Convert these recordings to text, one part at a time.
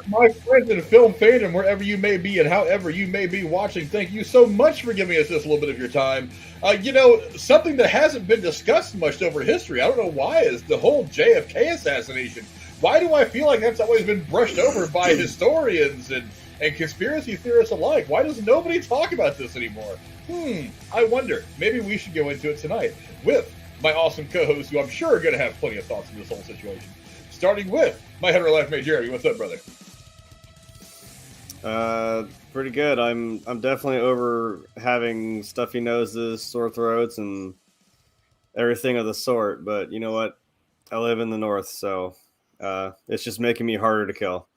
My friends in film fandom, wherever you may be and however you may be watching, thank you so much for giving us this little bit of your time. Something that hasn't been discussed much over history, I don't know why, is the whole JFK assassination. Why do I feel like that's always been brushed over by historians and conspiracy theorists alike? Why does nobody talk about this anymore? I wonder. Maybe we should go into it tonight with my awesome co-hosts, who I'm sure are going to have plenty of thoughts on this whole situation. Starting with my hetero life mate, Jeremy. What's up, brother? Pretty good. I'm definitely over having stuffy noses, sore throats, and everything of the sort. But you know what? I live in the north, so it's just making me harder to kill.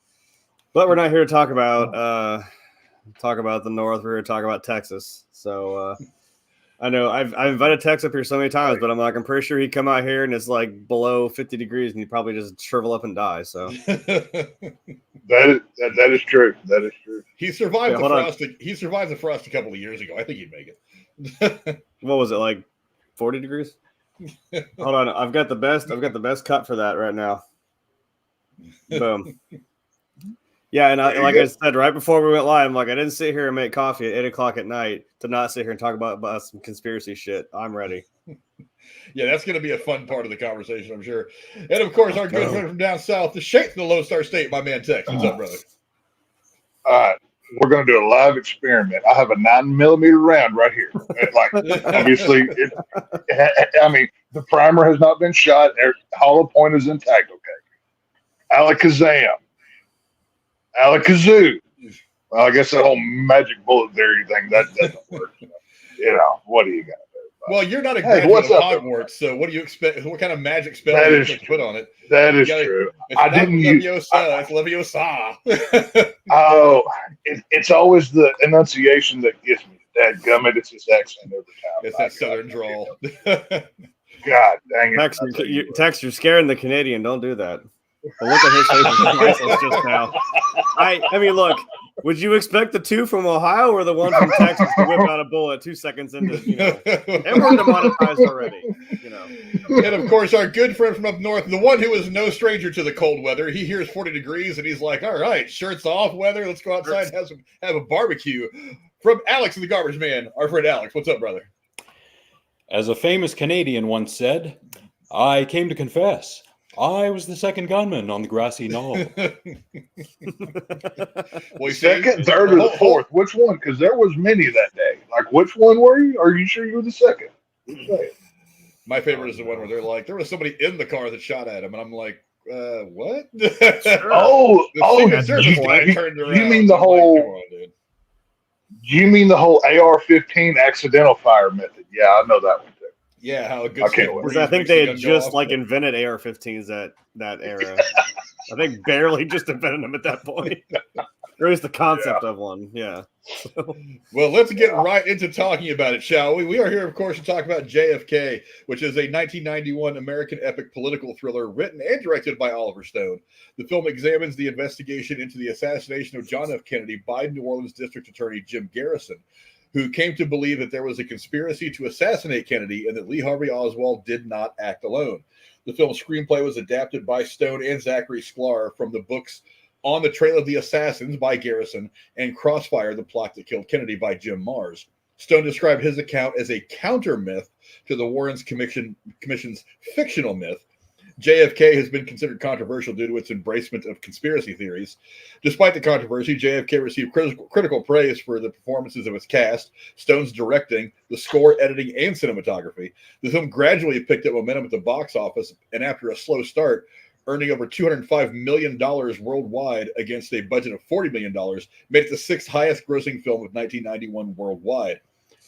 But we're not here to talk about the north. We're here to talk about Texas. So I know I've invited Tex up here so many times, but I'm pretty sure he'd come out here and it's like below 50 degrees and he'd probably just shrivel up and die. So that is true. That is true. He survived the frost. He survived the frost a couple of years ago. I think he'd make it. What was it, like 40 degrees? Hold on, I've got the best cut for that right now. Boom. Yeah, and like I said right before we went live, I'm like, I didn't sit here and make coffee at 8 o'clock at night to not sit here and talk about some conspiracy shit. I'm ready. Yeah, that's going to be a fun part of the conversation, I'm sure. And of course, our good friend from down south, the Shape from the Lone Star State, my man Tex. What's up, brother? All right, we're going to do a live experiment. I have a 9mm round right here. Like, obviously, the primer has not been shot. Hollow point is intact. Okay, alakazam. Alakazoo. Well, I guess that whole magic bullet theory thing, that doesn't work. What do you got? Well, you're not a graduate of Hogwarts, so what do you expect? What kind of magic spell do you expect to put on it? That is true. I didn't use it's Leviosa. It's always the enunciation that gets me. Dadgummit, it's his accent every time. It's that southern drawl. God dang it. Tex, you're scaring the Canadian. Don't do that. But look at his face. It's priceless just now. I mean, look. Would you expect the two from Ohio or the one from Texas to whip out a bullet 2 seconds into? And we're demonetized already. And of course, our good friend from up north, the one who is no stranger to the cold weather, he hears 40 degrees and he's like, "All right, shirts off, weather. Let's go outside and have a barbecue." From Alex and the Garbage Man, our friend Alex. What's up, brother? As a famous Canadian once said, "I came to confess. I was the second gunman on the grassy knoll." Well, second, third, or the fourth? Which one? Because there was many that day. Like, which one were you? Are you sure you were the second? My favorite is the one where they're like, there was somebody in the car that shot at him, and I'm like, what? You mean the whole? You mean the whole AR-15 accidental fire method? Yeah, I know that one too. Yeah, how a good. Because I think they had just invented AR-15s at that era. I think barely just invented them at that point. Or at least the concept of one. Yeah. Well, let's get right into talking about it, shall we? We are here, of course, to talk about JFK, which is a 1991 American epic political thriller written and directed by Oliver Stone. The film examines the investigation into the assassination of John F. Kennedy by New Orleans District Attorney Jim Garrison, who came to believe that there was a conspiracy to assassinate Kennedy and that Lee Harvey Oswald did not act alone. The film's screenplay was adapted by Stone and Zachary Sklar from the books On the Trail of the Assassins by Garrison and Crossfire, The Plot That Killed Kennedy by Jim Mars. Stone described his account as a counter myth to the Warren's Commission's fictional myth. JFK has been considered controversial due to its embracement of conspiracy theories. Despite the controversy, JFK received critical praise for the performances of its cast, Stone's directing, the score, editing, and cinematography. The film gradually picked up momentum at the box office, and after a slow start, earning over $205 million worldwide against a budget of $40 million, made it the sixth highest grossing film of 1991 worldwide.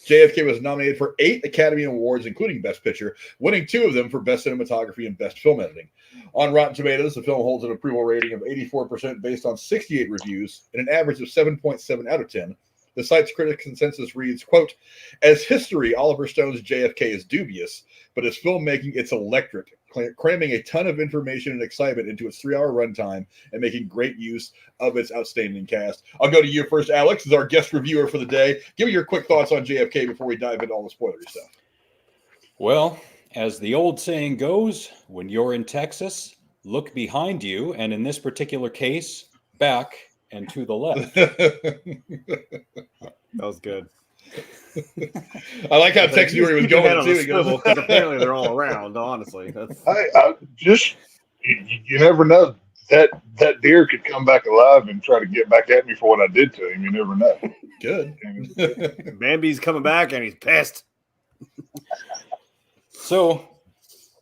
JFK was nominated for 8 Academy Awards, including Best Picture, winning 2 of them for Best Cinematography and Best Film Editing. On Rotten Tomatoes, the film holds an approval rating of 84% based on 68 reviews and an average of 7.7 out of 10. The site's critic consensus reads, quote, "As history, Oliver Stone's JFK is dubious, but as filmmaking, it's electric, cramming a ton of information and excitement into its 3-hour runtime and making great use of its outstanding cast." I'll go to you first, Alex, as our guest reviewer for the day. Give me your quick thoughts on JFK before we dive into all the spoilery stuff. Well, as the old saying goes, when you're in Texas, look behind you, and in this particular case, back and to the left. That was good. I like how Tex knew where he was going on too. the swivel, because apparently they're all around. Honestly, that's I just you never know. That deer could come back alive and try to get back at me for what I did to him. You never know. Good. Bambi's coming back and he's pissed. So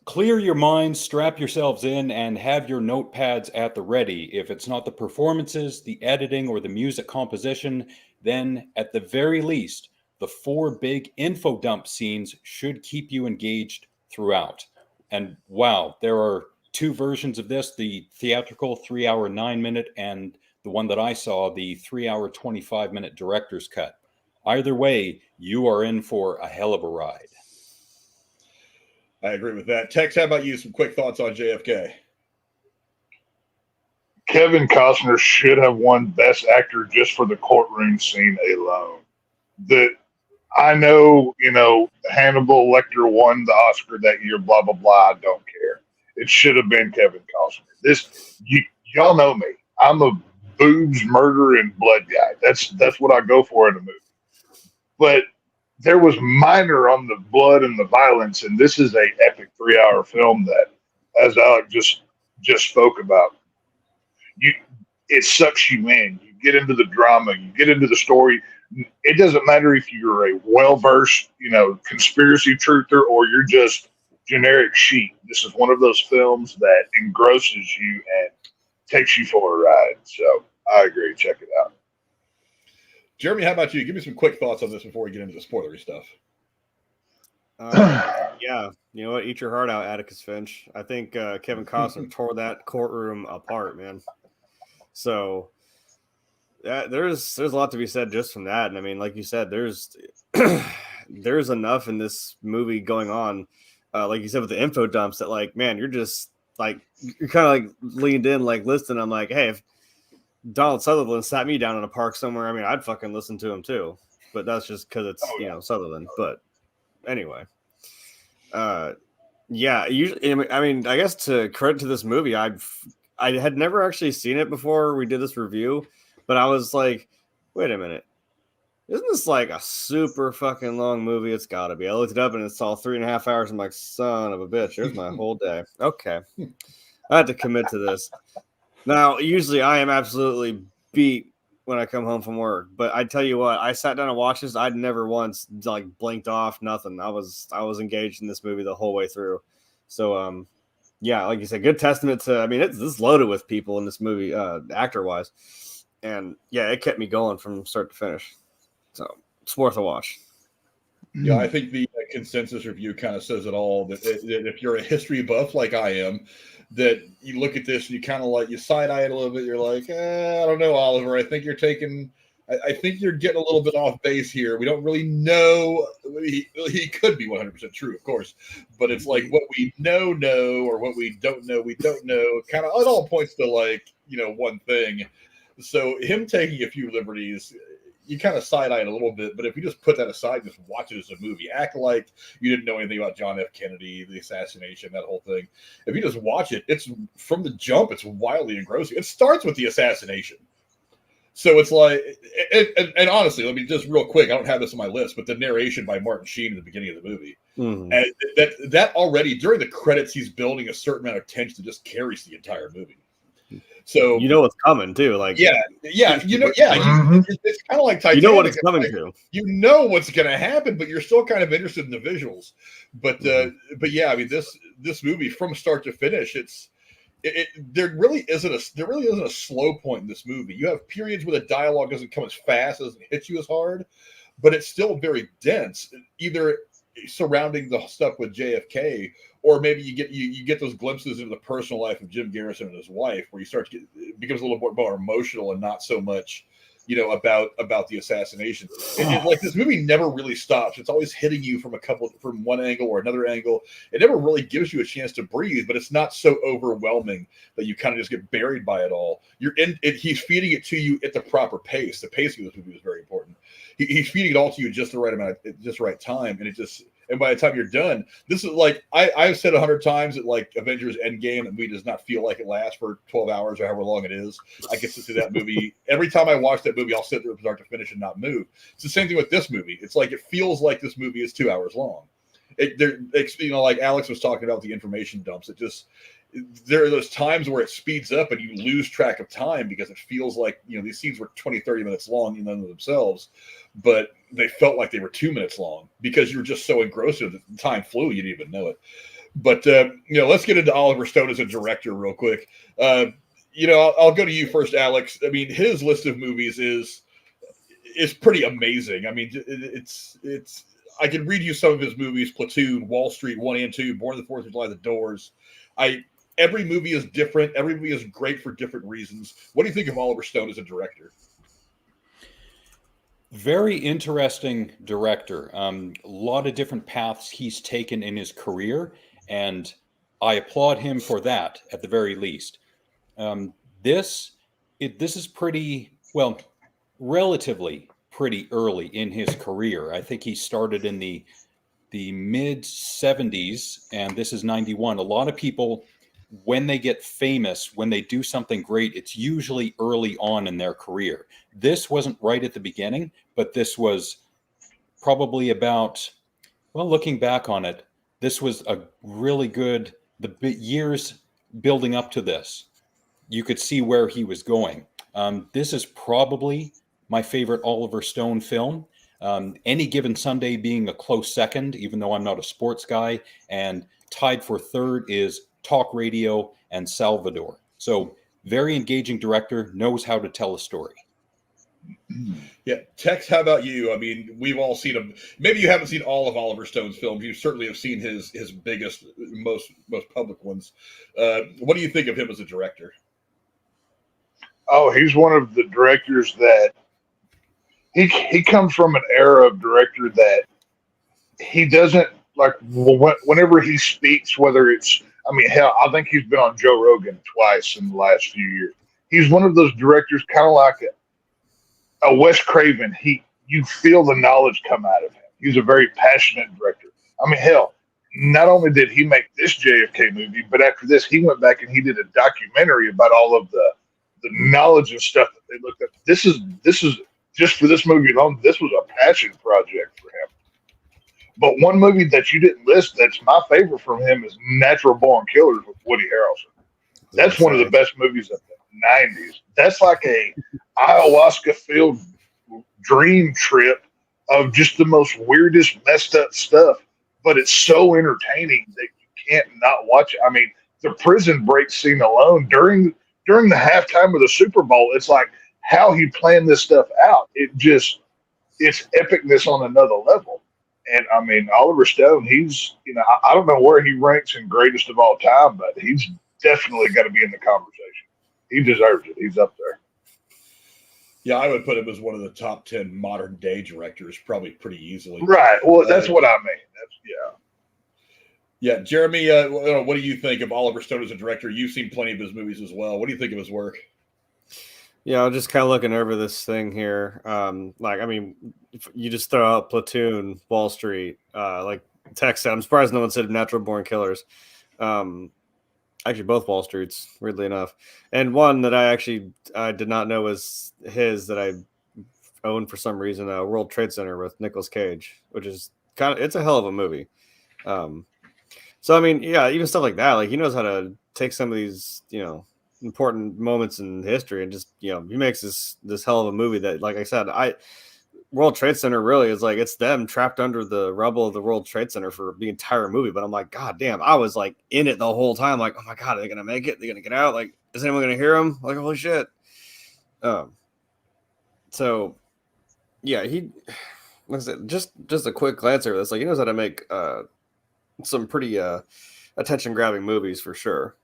clear your minds, strap yourselves in, and have your notepads at the ready. If it's not the performances, the editing, or the music composition, then at the very least, the 4 big info dump scenes should keep you engaged throughout. And wow, there are 2 versions of this, the theatrical 3-hour 9-minute and the one that I saw, the 3-hour 25-minute director's cut. Either way, you are in for a hell of a ride. I agree with that. Tex, how about you? Some quick thoughts on JFK. Kevin Costner should have won Best Actor just for the courtroom scene alone. I know, Hannibal Lecter won the Oscar that year, blah, blah, blah. I don't care. It should have been Kevin Costner. Y'all know me. I'm a boobs, murder, and blood guy. That's what I go for in a movie. But there was minor on the blood and the violence, and this is a epic 3-hour film that, as Alec just spoke about, it sucks you in. You get into the drama, you get into the story. It doesn't matter if you're a well-versed, conspiracy truther or you're just generic sheep. This is one of those films that engrosses you and takes you for a ride. So I agree. Check it out. Jeremy, how about you? Give me some quick thoughts on this before we get into the spoilery stuff. Yeah, you know what? Eat your heart out, Atticus Finch. I think Kevin Costner tore that courtroom apart, man. So there's a lot to be said just from that. And I mean, like you said, there's enough in this movie going on, like you said, with the info dumps that, like, man, you're just like, you're kind of like leaned in, like listening. I'm like, hey, if Donald Sutherland sat me down in a park somewhere, I mean, I'd fucking listen to him too. But that's just because it's Sutherland. But anyway, yeah. Usually, I mean, I guess to credit to this movie, I had never actually seen it before we did this review, but I was like, wait a minute, isn't this like a super fucking long movie? It's got to be. I looked it up and it's all 3.5 hours. I'm like, son of a bitch, there's my whole day. Okay, I had to commit to this. Now, usually I am absolutely beat when I come home from work, but I tell you what, I sat down and watched this. I'd never once like blinked off, nothing. I was engaged in this movie the whole way through. So, yeah, like you said, good testament to. I mean, it's loaded with people in this movie, actor wise, and yeah, it kept me going from start to finish. So it's worth a watch. Yeah, I think the consensus review kind of says it all. That if you're a history buff like I am, that you look at this and you kind of like, you side eye it a little bit. You're like, I don't know, Oliver. I think you're getting a little bit off base here. We don't really know. He could be 100% true, of course, but it's like what we know, or what we don't know, kind of, it all points to like, one thing. So him taking a few liberties, you kind of side-eye it a little bit, but if you just put that aside, just watch it as a movie, act like you didn't know anything about John F. Kennedy, the assassination, that whole thing. If you just watch it, it's from the jump, it's wildly engrossing. It starts with the assassination. So it's like, and honestly, let me just real quick, I don't have this on my list, but the narration by Martin Sheen at the beginning of the movie, and that already, during the credits, he's building a certain amount of tension that just carries the entire movie. So you know what's coming too, like it's kind of like Titanic. You know what it's coming to. You know what's going to happen, but you're still kind of interested in the visuals. But yeah, I mean, this movie from start to finish, there really isn't a slow point in this movie. You have periods where the dialogue doesn't come as fast, doesn't hit you as hard, but it's still very dense, either surrounding the stuff with JFK, or maybe you get those glimpses into the personal life of Jim Garrison and his wife, where you start to it becomes a little more emotional and not so much, about the assassination. And like, this movie never really stops. It's always hitting you from one angle or another angle. It never really gives you a chance to breathe, but it's not so overwhelming that you kind of just get buried by it all. He's feeding it to you at the proper pace. The pacing of this movie is very important. He's feeding it all to you just the right amount, just the right time, and and by the time you're done, this is like I've said 100 times that like Avengers Endgame, the movie does not feel like it lasts for 12 hours or however long it is. I get to see that movie every time I watch that movie. I'll sit there from start to finish and not move. It's the same thing with this movie. It's like it feels like this movie is 2 hours long. Like Alex was talking about the information dumps. There are those times where it speeds up and you lose track of time because it feels like, these scenes were 20, 30 minutes long in and of themselves, but they felt like they were 2 minutes long because you were just so engrossed that the time flew, you didn't even know it. But, let's get into Oliver Stone as a director real quick. I'll go to you first, Alex. I mean, his list of movies is pretty amazing. I mean, I can read you some of his movies: Platoon, Wall Street 1 and 2, Born on the 4th of July, The Doors. Every movie is different. Every movie is great for different reasons. What do you think of Oliver Stone as a director? Very interesting director. A lot of different paths he's taken in his career, and I applaud him for that at the very least. This is pretty, well, relatively pretty early in his career. I think he started in the mid 70s, and this is 91. A lot of people, when they get famous, when they do something great, it's usually early on in their career. This wasn't right at the beginning, but this was probably about, well, looking back on it, this was a really good, the years building up to this, you could see where he was going. This is probably my favorite Oliver Stone film. Any Given Sunday being a close second, even though I'm not a sports guy, and tied for third is Talk Radio and Salvador. So very engaging director, knows how to tell a story. Yeah. Tex, how about you? I mean, we've all seen him. Maybe you haven't seen all of Oliver Stone's films. You certainly have seen his biggest, most public ones. What do you think of him as a director? Oh, he's one of the directors that he comes from an era of director that he doesn't like whenever he speaks, whether it's, I mean, hell, I think he's been on Joe Rogan twice in the last few years. He's one of those directors, kind of like a Wes Craven. You feel the knowledge come out of him. He's a very passionate director. I mean, hell, not only did he make this JFK movie, but after this, he went back and he did a documentary about all of the knowledge and stuff that they looked at. This is just for this movie alone, this was a passion project for him. But one movie that you didn't list that's my favorite from him is Natural Born Killers with Woody Harrelson. That's one of the best movies of the 90s. That's like a ayahuasca-filled dream trip of just the most weirdest, messed up stuff. But it's so entertaining that you can't not watch it. I mean, the prison break scene alone during the halftime of the Super Bowl, it's like how he planned this stuff out. It's epicness on another level. And I mean, Oliver Stone, he's, I don't know where he ranks in greatest of all time, but he's definitely got to be in the conversation. He deserves it. He's up there. Yeah, I would put him as one of the top 10 modern day directors, probably pretty easily. Right. Well, that's what I mean. Yeah, Jeremy, what do you think of Oliver Stone as a director? You've seen plenty of his movies as well. What do you think of his work? Yeah, I'm just kind of looking over this thing here. I mean, if you just throw out Platoon, Wall Street, like Tex said, I'm surprised no one said Natural Born Killers. Actually, both Wall Streets, weirdly enough. And one that I did not know was his that I own for some reason, World Trade Center with Nicolas Cage, which is it's a hell of a movie. So, I mean, yeah, even stuff like that, like he knows how to take some of these, important moments in history and just, he makes this hell of a movie that, like I said, World Trade Center really is like, it's them trapped under the rubble of the World Trade Center for the entire movie. But I'm like, God damn, I was like in it the whole time. Like, oh my God, are they going to make it? They're going to get out? Like, is anyone going to hear them? Like, holy shit. So yeah, like I said, just a quick glance over this. Like, he knows how to make, some pretty attention grabbing movies for sure.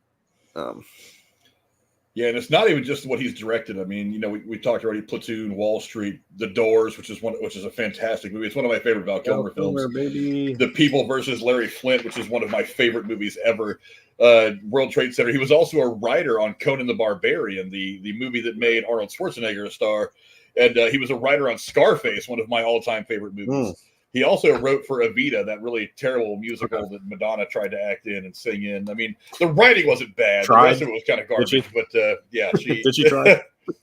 Yeah, and it's not even just what he's directed. I mean, we talked already: Platoon, Wall Street, The Doors, which is a fantastic movie. It's one of my favorite Val Kilmer films. Baby. The People versus Larry Flint, which is one of my favorite movies ever. World Trade Center. He was also a writer on Conan the Barbarian, the movie that made Arnold Schwarzenegger a star, and he was a writer on Scarface, one of my all-time favorite movies. He also wrote for Evita, that really terrible musical that Madonna tried to act in and sing in. I mean, the writing wasn't bad. The rest of it was kind of garbage. But yeah, she did she try?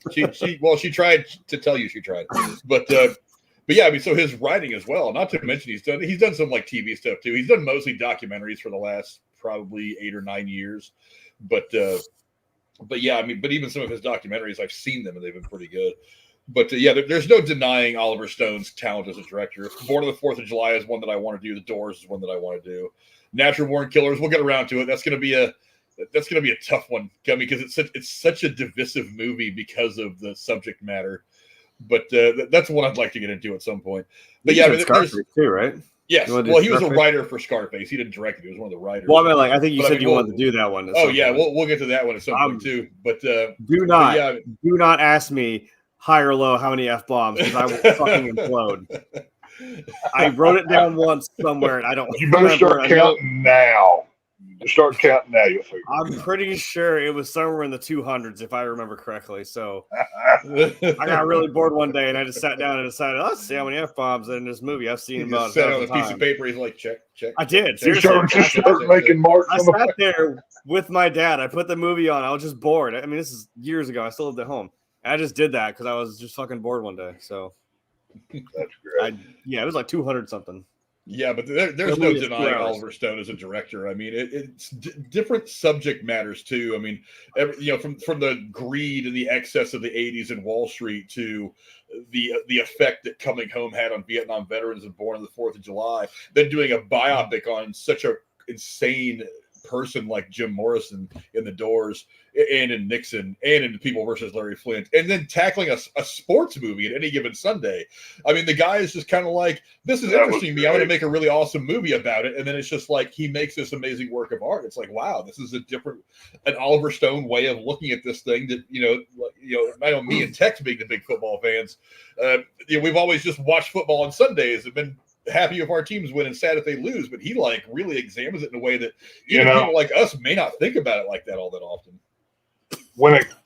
she tried to tell you she tried. But yeah, I mean, so his writing as well. Not to mention he's done some like TV stuff too. He's done mostly documentaries for the last probably 8 or 9 years. But yeah, I mean, but even some of his documentaries, I've seen them and they've been pretty good. But yeah, there's no denying Oliver Stone's talent as a director. Born on the 4th of July is one that I want to do. The Doors is one that I want to do. Natural Born Killers, we'll get around to it. That's going to be a tough one, because it's such a divisive movie because of the subject matter. But that's one I'd like to get into at some point. But yeah, I mean, Scarface too, right? Yes. Well, he was a writer for Scarface. He didn't direct it. He was one of the writers. Well, I mean, like I think you said you wanted to do that one. Oh yeah, we'll get to that one at some point too. But do not ask me high or low how many F-bombs, because I will fucking implode. I wrote it down once somewhere, and I don't. You better start counting now. Start counting now, you'll figure. I'm pretty sure it was somewhere in the 200s, if I remember correctly. So I got really bored one day, and I just sat down and decided, let's see how many F-bombs in this movie. I've seen about. Sat on a piece of paper. He's like, check. I did. You start making marks. I sat there with my dad. I put the movie on. I was just bored. I mean, this is years ago. I still lived at home. I just did that because I was just fucking bored one day. So that's great. It was like 200 something. Yeah, but there's no denying Oliver Stone as a director. I mean, it's different subject matters too. I mean, from the greed and the excess of the '80s in Wall Street to the effect that Coming Home had on Vietnam veterans and Born on the 4th of July, then doing a biopic on such a insane person like Jim Morrison in The Doors and in Nixon and in People versus Larry Flint, and then tackling a sports movie at Any Given Sunday. I mean, the guy is just kind of like, this is interesting to me. I'm going to make a really awesome movie about it. And then it's just like, he makes this amazing work of art. It's like, wow, this is an Oliver Stone way of looking at this thing that, I know me and Tex being the big football fans, we've always just watched football on Sundays and been happy if our teams win and sad if they lose, but he like really examines it in a way that even people like us may not think about it like that all that often.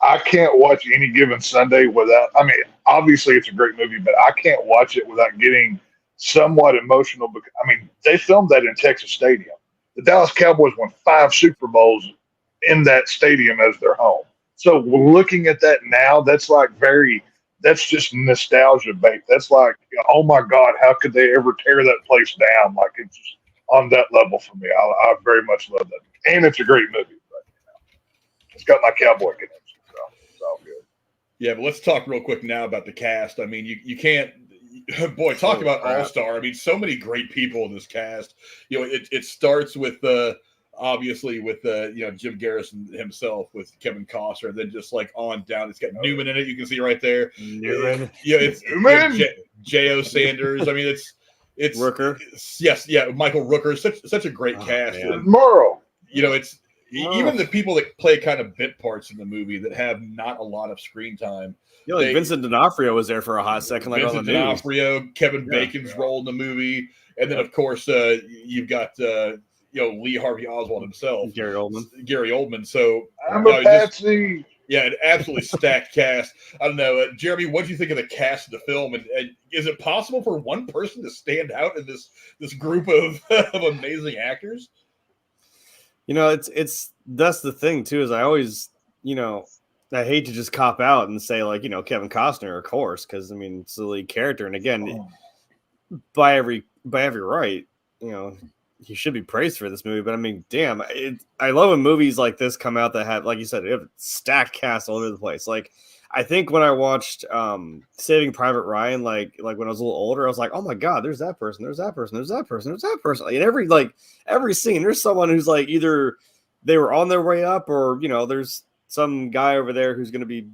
I can't watch Any Given Sunday without, I mean, obviously it's a great movie, but I can't watch it without getting somewhat emotional because, I mean, they filmed that in Texas Stadium. The Dallas Cowboys won 5 Super Bowls in that stadium as their home. So looking at that now, that's just nostalgia bait. That's like, oh my God, how could they ever tear that place down? Like, it's just on that level for me. I very much love that. And it's a great movie. But, it's got my cowboy connection. So it's all good. Yeah, but let's talk real quick now about the cast. I mean, you can't, boy, talk about all-star. I mean, so many great people in this cast. It starts with obviously with Jim Garrison himself, with Kevin Costner, and then just like on down, it's got Newman in it. You can see right there. Newman. It's Newman. J.O. Sanders. I mean, it's Rooker. Michael Rooker. Such a great cast. Morrow. It's even the people that play kind of bit parts in the movie that have not a lot of screen time. Yeah, like Vincent D'Onofrio was there for a hot second. Like Vincent D'Onofrio, Kevin Bacon's role in the movie, and then of course you've got Lee Harvey Oswald himself, Gary Oldman. So I'm a patsy. An absolutely stacked cast. I don't know, Jeremy. What do you think of the cast of the film? And is it possible for one person to stand out in this group of amazing actors? It's that's the thing too. Is I always I hate to just cop out and say like Kevin Costner, of course, because I mean it's the lead character, and again, by every right, he should be praised for this movie, but I mean, damn, I love when movies like this come out that have, like you said, they have a stacked cast all over the place. Like, I think when I watched Saving Private Ryan, like when I was a little older, I was like, oh my God, there's that person, there's that person, there's that person, there's that person. Like, in every scene, there's someone who's like either they were on their way up or, there's some guy over there who's going to be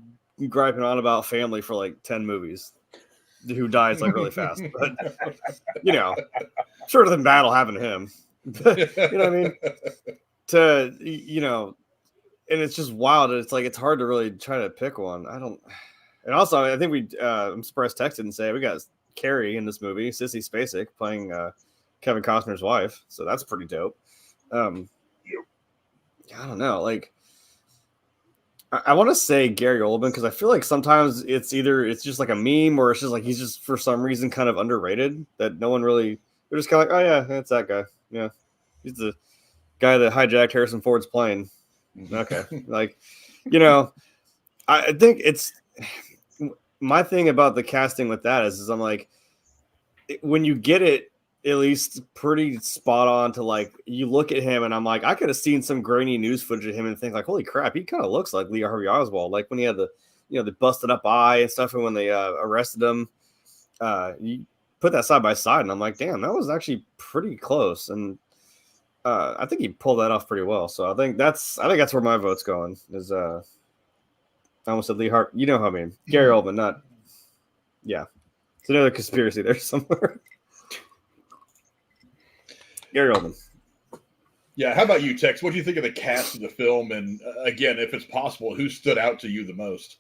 griping on about family for like 10 movies. Who dies like really fast, but shorter than battle having him. You know what I mean? And it's just wild. It's like it's hard to really try to pick one. And also I think I'm surprised Tex didn't say we got Carrie in this movie, Sissy Spacek playing Kevin Costner's wife, so that's pretty dope. I don't know, like I want to say Gary Oldman because I feel like sometimes it's just like a meme or it's just like he's just for some reason kind of underrated that no one really. They're just kind of like, oh yeah, that's that guy. Yeah, he's the guy that hijacked Harrison Ford's plane. Okay, like, I think it's my thing about the casting with that is I'm like, when you get it at least pretty spot on to like you look at him and I'm like I could have seen some grainy news footage of him and think like holy crap he kind of looks like Lee Harvey Oswald like when he had the the busted up eye and stuff and when they arrested him you put that side by side and I'm like damn that was actually pretty close and I think he pulled that off pretty well so I think that's where my vote's going is I almost said Lee Harvey you know how I mean Gary Oldman not yeah it's another conspiracy there somewhere. Gary Oldman. Yeah, how about you, Tex? What do you think of the cast of the film? And again, if it's possible, who stood out to you the most?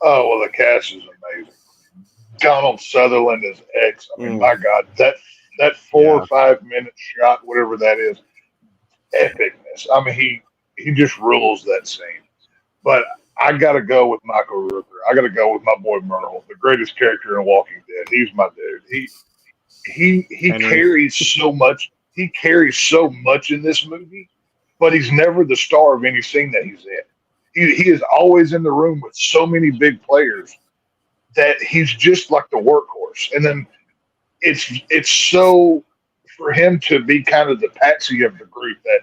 Oh, well, the cast is amazing. Donald Sutherland as X. I mean, my God, that 4 or 5 minute shot, whatever that is, epicness. I mean, he just rules that scene. But I got to go with Michael Rooker. I got to go with my boy Merle, the greatest character in Walking Dead. He's my dude. He carries so much. He carries so much in this movie, but he's never the star of any scene that he's in. He is always in the room with so many big players that he's just like the workhorse. And then it's so for him to be kind of the patsy of the group that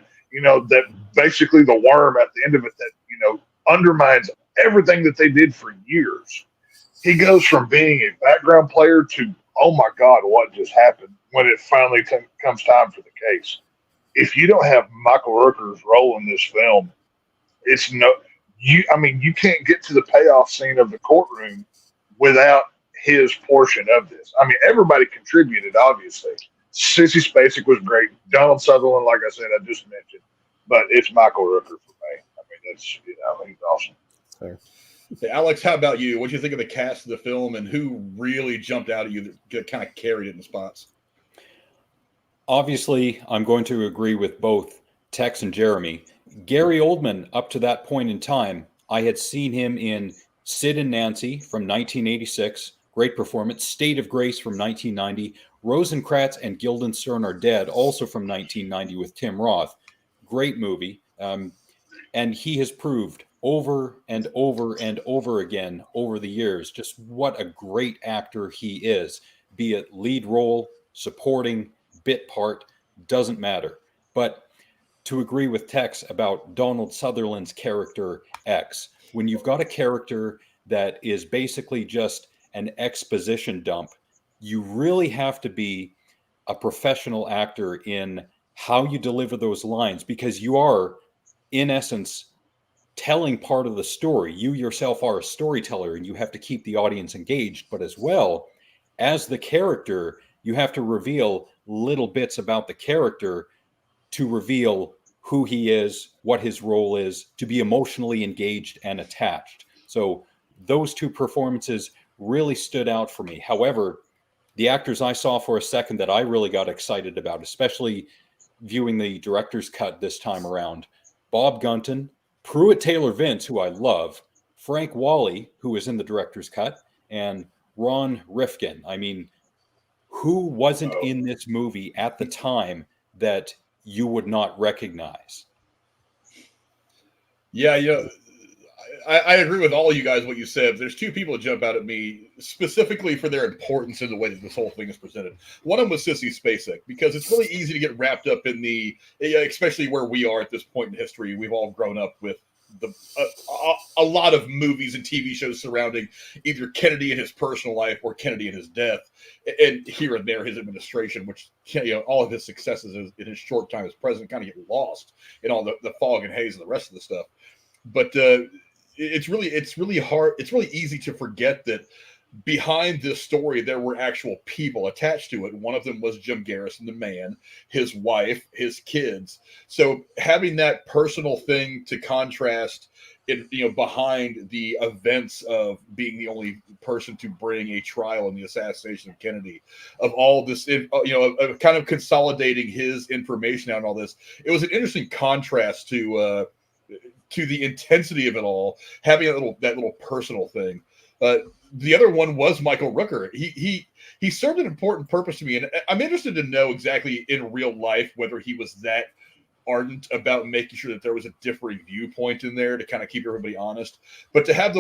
that basically the worm at the end of it that undermines everything that they did for years. He goes from being a background player to oh my God, what just happened when it finally comes time for the case. If you don't have Michael Rooker's role in this film, you can't get to the payoff scene of the courtroom without his portion of this. I mean, everybody contributed, obviously. Sissy Spacek was great. Donald Sutherland, like I said, I just mentioned, but it's Michael Rooker for me. I mean, that's he's awesome. Fair. Hey, Alex, how about you? What do you think of the cast of the film and who really jumped out at you that kind of carried it in the spots? Obviously, I'm going to agree with both Tex and Jeremy. Gary Oldman, up to that point in time, I had seen him in Sid and Nancy from 1986, great performance. State of Grace from 1990. Rosencrantz and Guildenstern Are Dead, also from 1990 with Tim Roth. Great movie. And he has proved over and over and over again over the years just what a great actor he is, be it lead role, supporting, bit part, doesn't matter. But to agree with Tex about Donald Sutherland's character X, when you've got a character that is basically just an exposition dump, you really have to be a professional actor in how you deliver those lines because you are, in essence, telling part of the story. You yourself are a storyteller and you have to keep the audience engaged, but as well as the character, you have to reveal little bits about the character to reveal who he is, what his role is, to be emotionally engaged and attached. So those two performances really stood out for me. However, the actors I saw for a second that I really got excited about, especially viewing the director's cut this time around, Bob Gunton, Pruitt Taylor Vince, who I love, Frank Wally, who was in the director's cut, and Ron Rifkin. I mean, who wasn't in this movie at the time that you would not recognize? Yeah, I agree with all you guys what you said. There's two people that jump out at me specifically for their importance in the way that this whole thing is presented. One of them was Sissy Spacek because it's really easy to get wrapped up in especially where we are at this point in history. We've all grown up with a lot of movies and TV shows surrounding either Kennedy and his personal life or Kennedy and his death, and here and there his administration, which all of his successes in his short time as president kind of get lost in all the fog and haze and the rest of the stuff. But it's really hard. It's really easy to forget that behind this story, there were actual people attached to it. One of them was Jim Garrison, the man, his wife, his kids. So having that personal thing to contrast behind the events of being the only person to bring a trial in the assassination of Kennedy, of all this, of kind of consolidating his information out and all this, it was an interesting contrast to to the intensity of it all, having that little personal thing. The other one was Michael Rooker. He served an important purpose to me, and I'm interested to know exactly in real life whether he was that ardent about making sure that there was a differing viewpoint in there to kind of keep everybody honest. But to have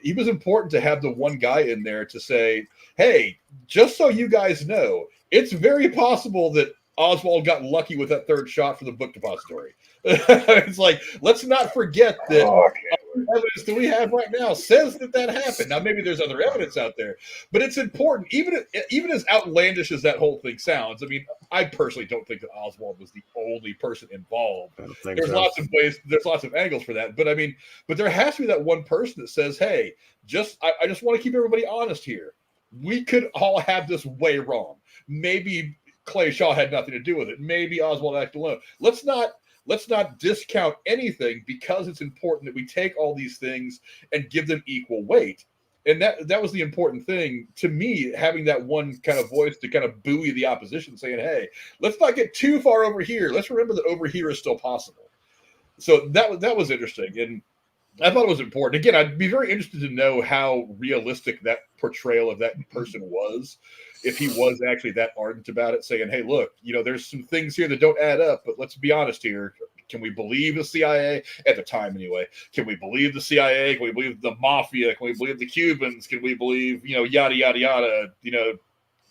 he was important to have the one guy in there to say, hey, just so you guys know, it's very possible that Oswald got lucky with that third shot for the book depository. It's like, let's not forget that evidence that we have right now says that happened. Now, maybe there's other evidence out there, but it's important, even as outlandish as that whole thing sounds. I mean, I personally don't think that Oswald was the only person involved. There's lots of ways, there's lots of angles for that, but I mean, but there has to be that one person that says, hey, I just want to keep everybody honest here. We could all have this way wrong. Maybe Clay Shaw had nothing to do with it. Maybe Oswald acted alone. Let's not discount anything, because it's important that we take all these things and give them equal weight. And that was the important thing to me, having that one kind of voice to kind of buoy the opposition, saying, hey, let's not get too far over here. Let's remember that over here is still possible. So that was interesting. And I thought it was important. Again, I'd be very interested to know how realistic that portrayal of that person was, if he was actually that ardent about it, saying, hey, look, there's some things here that don't add up, but let's be honest here. Can we believe the CIA at the time anyway? Can we believe the CIA? Can we believe the mafia? Can we believe the Cubans? Can we believe, yada, yada, yada,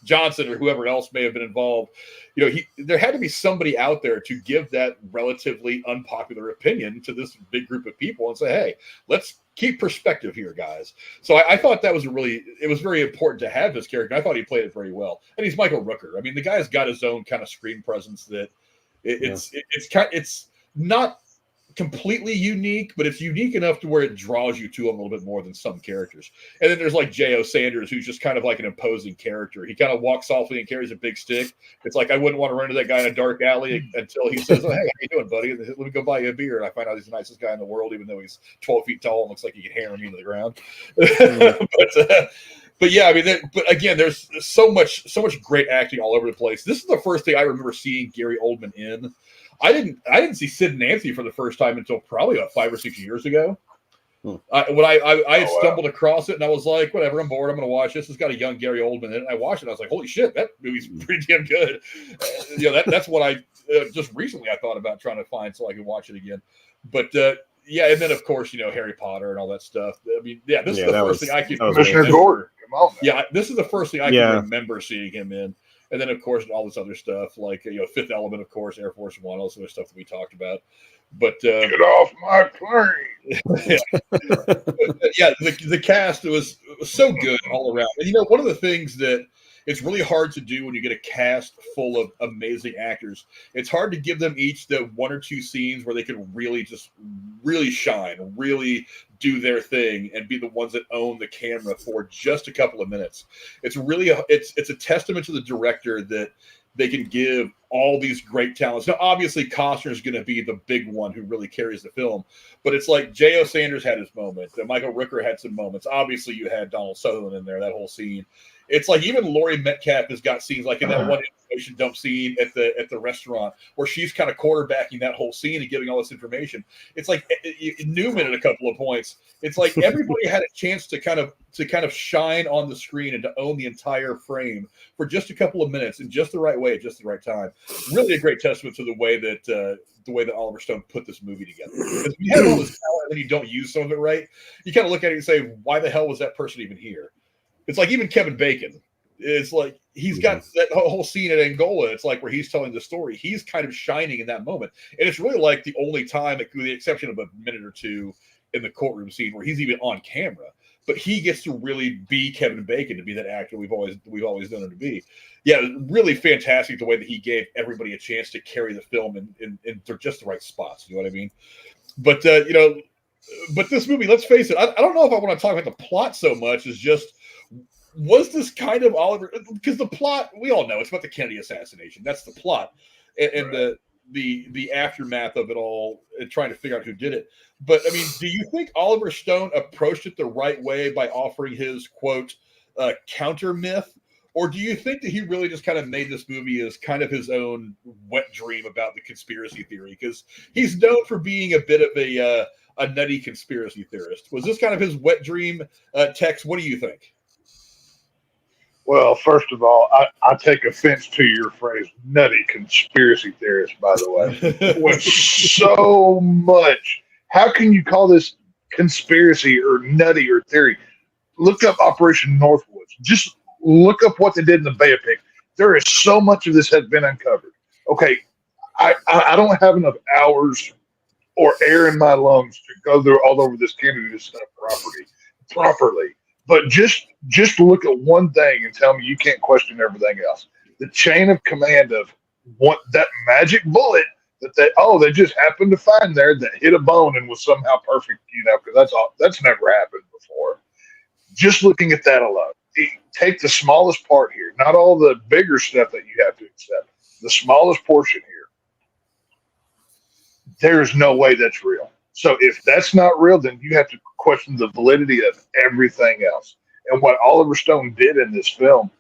Johnson or whoever else may have been involved? There had to be somebody out there to give that relatively unpopular opinion to this big group of people and say, hey, let's keep perspective here, guys. So I thought that was it was very important to have this character. I thought he played it very well. And he's Michael Rooker. I mean, the guy's got his own kind of screen presence that it's not completely unique, but it's unique enough to where it draws you to him a little bit more than some characters. And then there's like J.O. Sanders, who's just kind of like an imposing character. He kind of walks softly and carries a big stick. It's like I wouldn't want to run into that guy in a dark alley until he says, oh, hey, how you doing, buddy? And let me go buy you a beer. And I find out he's the nicest guy in the world, even though he's 12 feet tall and looks like he can hammer me into the ground. But yeah, I mean, but again, there's so much great acting all over the place. This is the first thing I remember seeing Gary Oldman in. I didn't see Sid and Nancy for the first time until probably about 5 or 6 years ago. When I stumbled across it, and I was like, whatever, I'm bored, I'm going to watch this. It's got a young Gary Oldman in it. I watched it, I was like, holy shit, that movie's pretty damn good. That's what I just recently I thought about trying to find so I could watch it again. But yeah, and then of course, Harry Potter and all that stuff. I mean, yeah, this is the first thing I can Commissioner Gordon. Yeah, this is the first thing I can remember seeing him in. And then, of course, all this other stuff, like, Fifth Element, of course, Air Force One, all this other stuff that we talked about. But get off my plane. Yeah, the cast was so good all around. And, one of the things that it's really hard to do when you get a cast full of amazing actors, it's hard to give them each the 1 or 2 scenes where they can really shine, really do their thing and be the ones that own the camera for just a couple of minutes. It's really it's a testament to the director that they can give all these great talents. Now, obviously, Costner is going to be the big one who really carries the film, but it's like J.O. Sanders had his moment. Michael Rooker had some moments. Obviously, you had Donald Sutherland in there, that whole scene. It's like even Laurie Metcalf has got scenes like in that one information dump scene at the restaurant where she's kind of quarterbacking that whole scene and giving all this information. It's like Newman at a couple of points. It's like everybody had a chance to kind of shine on the screen and to own the entire frame for just a couple of minutes in just the right way at just the right time. Really a great testament to the way that Oliver Stone put this movie together. Because when you have all this talent and you don't use some of it right, you kind of look at it and say, why the hell was that person even here? It's like even Kevin Bacon. It's like he's got that whole scene at Angola. It's like where he's telling the story. He's kind of shining in that moment. And it's really like the only time, with the exception of a minute or two in the courtroom scene where he's even on camera. But he gets to really be Kevin Bacon, to be that actor we've always known him to be. Yeah, really fantastic the way that he gave everybody a chance to carry the film in just the right spots. You know what I mean? But but this movie, let's face it, I don't know if I want to talk about the plot so much as just, was this kind of Oliver? Because the plot, we all know, it's about the Kennedy assassination. That's the plot, and right. the aftermath of it all, and trying to figure out who did it. But I mean, do you think Oliver Stone approached it the right way by offering his quote counter myth, Or do you think that he really just kind of made this movie as kind of his own wet dream about the conspiracy theory? Because he's known for being a bit of a nutty conspiracy theorist. Was this kind of his wet dream, Tex? What do you think? Well, first of all, I take offense to your phrase, nutty conspiracy theorist, by the way. With so much. How can you call this conspiracy or nutty or theory? Look up Operation Northwoods. Just look up what they did in the Bay of Pigs. There is so much of this has been uncovered. Okay, I don't have enough hours or air in my lungs to go through all over this Kennedy stuff properly. But just look at one thing and tell me you can't question everything else. The chain of command of that magic bullet that they just happened to find there that hit a bone and was somehow perfect, because that's never happened before. Just looking at that alone, take the smallest part here, not all the bigger stuff that you have to accept. The smallest portion here. There's no way that's real. So if that's not real, then you have to question the validity of everything else. And what Oliver Stone did in this film,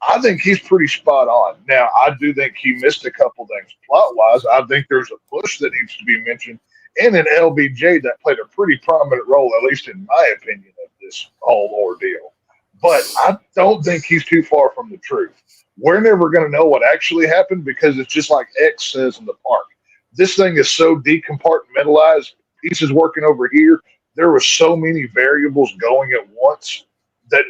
I think he's pretty spot on. Now, I do think he missed a couple things plot-wise. I think there's a push that needs to be mentioned, and an LBJ that played a pretty prominent role, at least in my opinion, of this whole ordeal. But I don't think he's too far from the truth. We're never going to know what actually happened because it's just like X says in the park. This thing is so decompartmentalized, pieces working over here. There were so many variables going at once that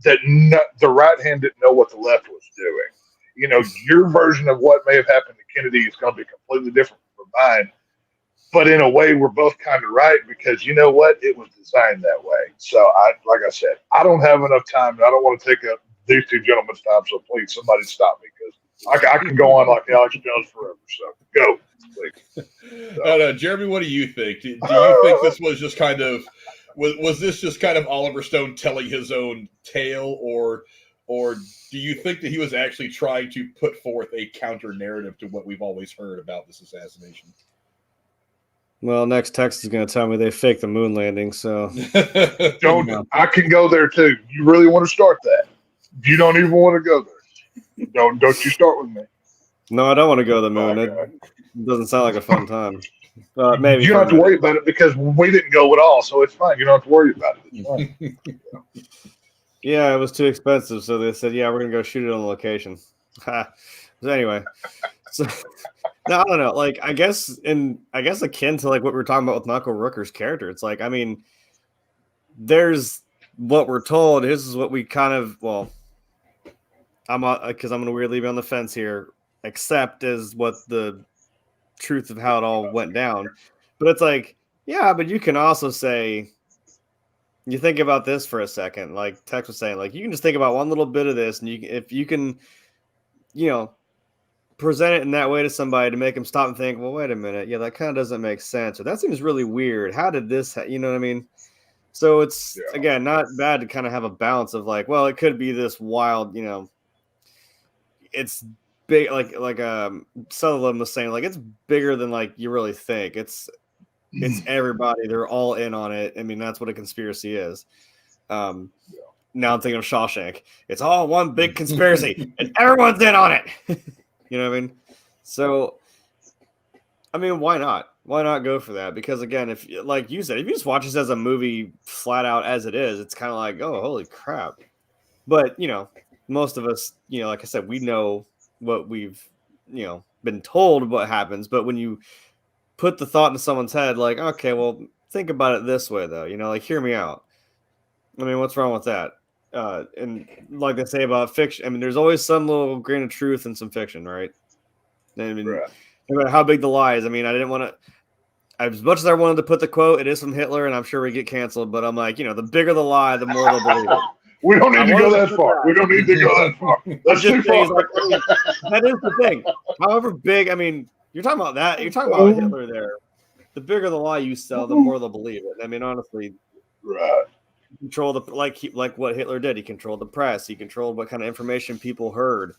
the right hand didn't know what the left was doing. Your version of what may have happened to Kennedy is going to be completely different from mine. But in a way, we're both kind of right because you know what? It was designed that way. So, like I said, I don't have enough time, and I don't want to take up these two gentlemen's time. So please, somebody stop me because I can go on like Alex Jones forever. So go. So. Jeremy, what do you think? Do you think this was just kind of was this just kind of Oliver Stone telling his own tale, or do you think that he was actually trying to put forth a counter narrative to what we've always heard about this assassination? Well, next text is going to tell me they faked the moon landing, so I can go there too. You really want to start that? You don't even want to go there. Don't you start with me? No, I don't want to go to the moon. Okay. It doesn't sound like a fun time. Maybe you don't have to worry about it because we didn't go at all, so it's fine. You don't have to worry about it. Yeah, it was too expensive, so they said, "Yeah, we're gonna go shoot it on location." So anyway, no, I don't know. Like, I guess akin to like what we were talking about with Michael Rooker's character. It's like, I mean, there's what we're told. This is what we kind of I'm because I'm gonna weirdly be on the fence here. Accept as what the truth of how it all went down, but it's like, yeah, but you can also say, you think about this for a second, like Tex was saying, like you can just think about one little bit of this, and if you can, present it in that way to somebody to make them stop and think, well, wait a minute, yeah, that kind of doesn't make sense, or that seems really weird. How did this? You know what I mean? So it's again not bad to kind of have a balance of like, well, it could be this wild, it's big, like Sutherland was saying, like it's bigger than like you really think. It's everybody, they're all in on it. I mean, that's what a conspiracy is. Now I'm thinking of Shawshank. It's all one big conspiracy and everyone's in on it. You know what I mean? So I mean, why not? Why not go for that? Because again, if like you said, if you just watch this as a movie flat out as it is, it's kind of like, oh, holy crap. But most of us, like I said, we know what we've been told what happens, but when you put the thought into someone's head, like, okay, well, think about it this way though, like hear me out. I mean, what's wrong with that? And like they say about fiction, I mean, there's always some little grain of truth in some fiction, right? I mean, no matter how big the lie is, I mean, I didn't want to, as much as I wanted to put the quote, it is from Hitler, and I'm sure we get canceled, but I'm like, the bigger the lie, the more they'll believe it. We don't need to go that far. We don't need to go that far. That's too far. That is the thing. However big, I mean, you're talking about that. You're talking about Hitler there. The bigger the lie you sell, the more they'll believe it. I mean, honestly, right. Control the like what Hitler did. He controlled the press. He controlled what kind of information people heard.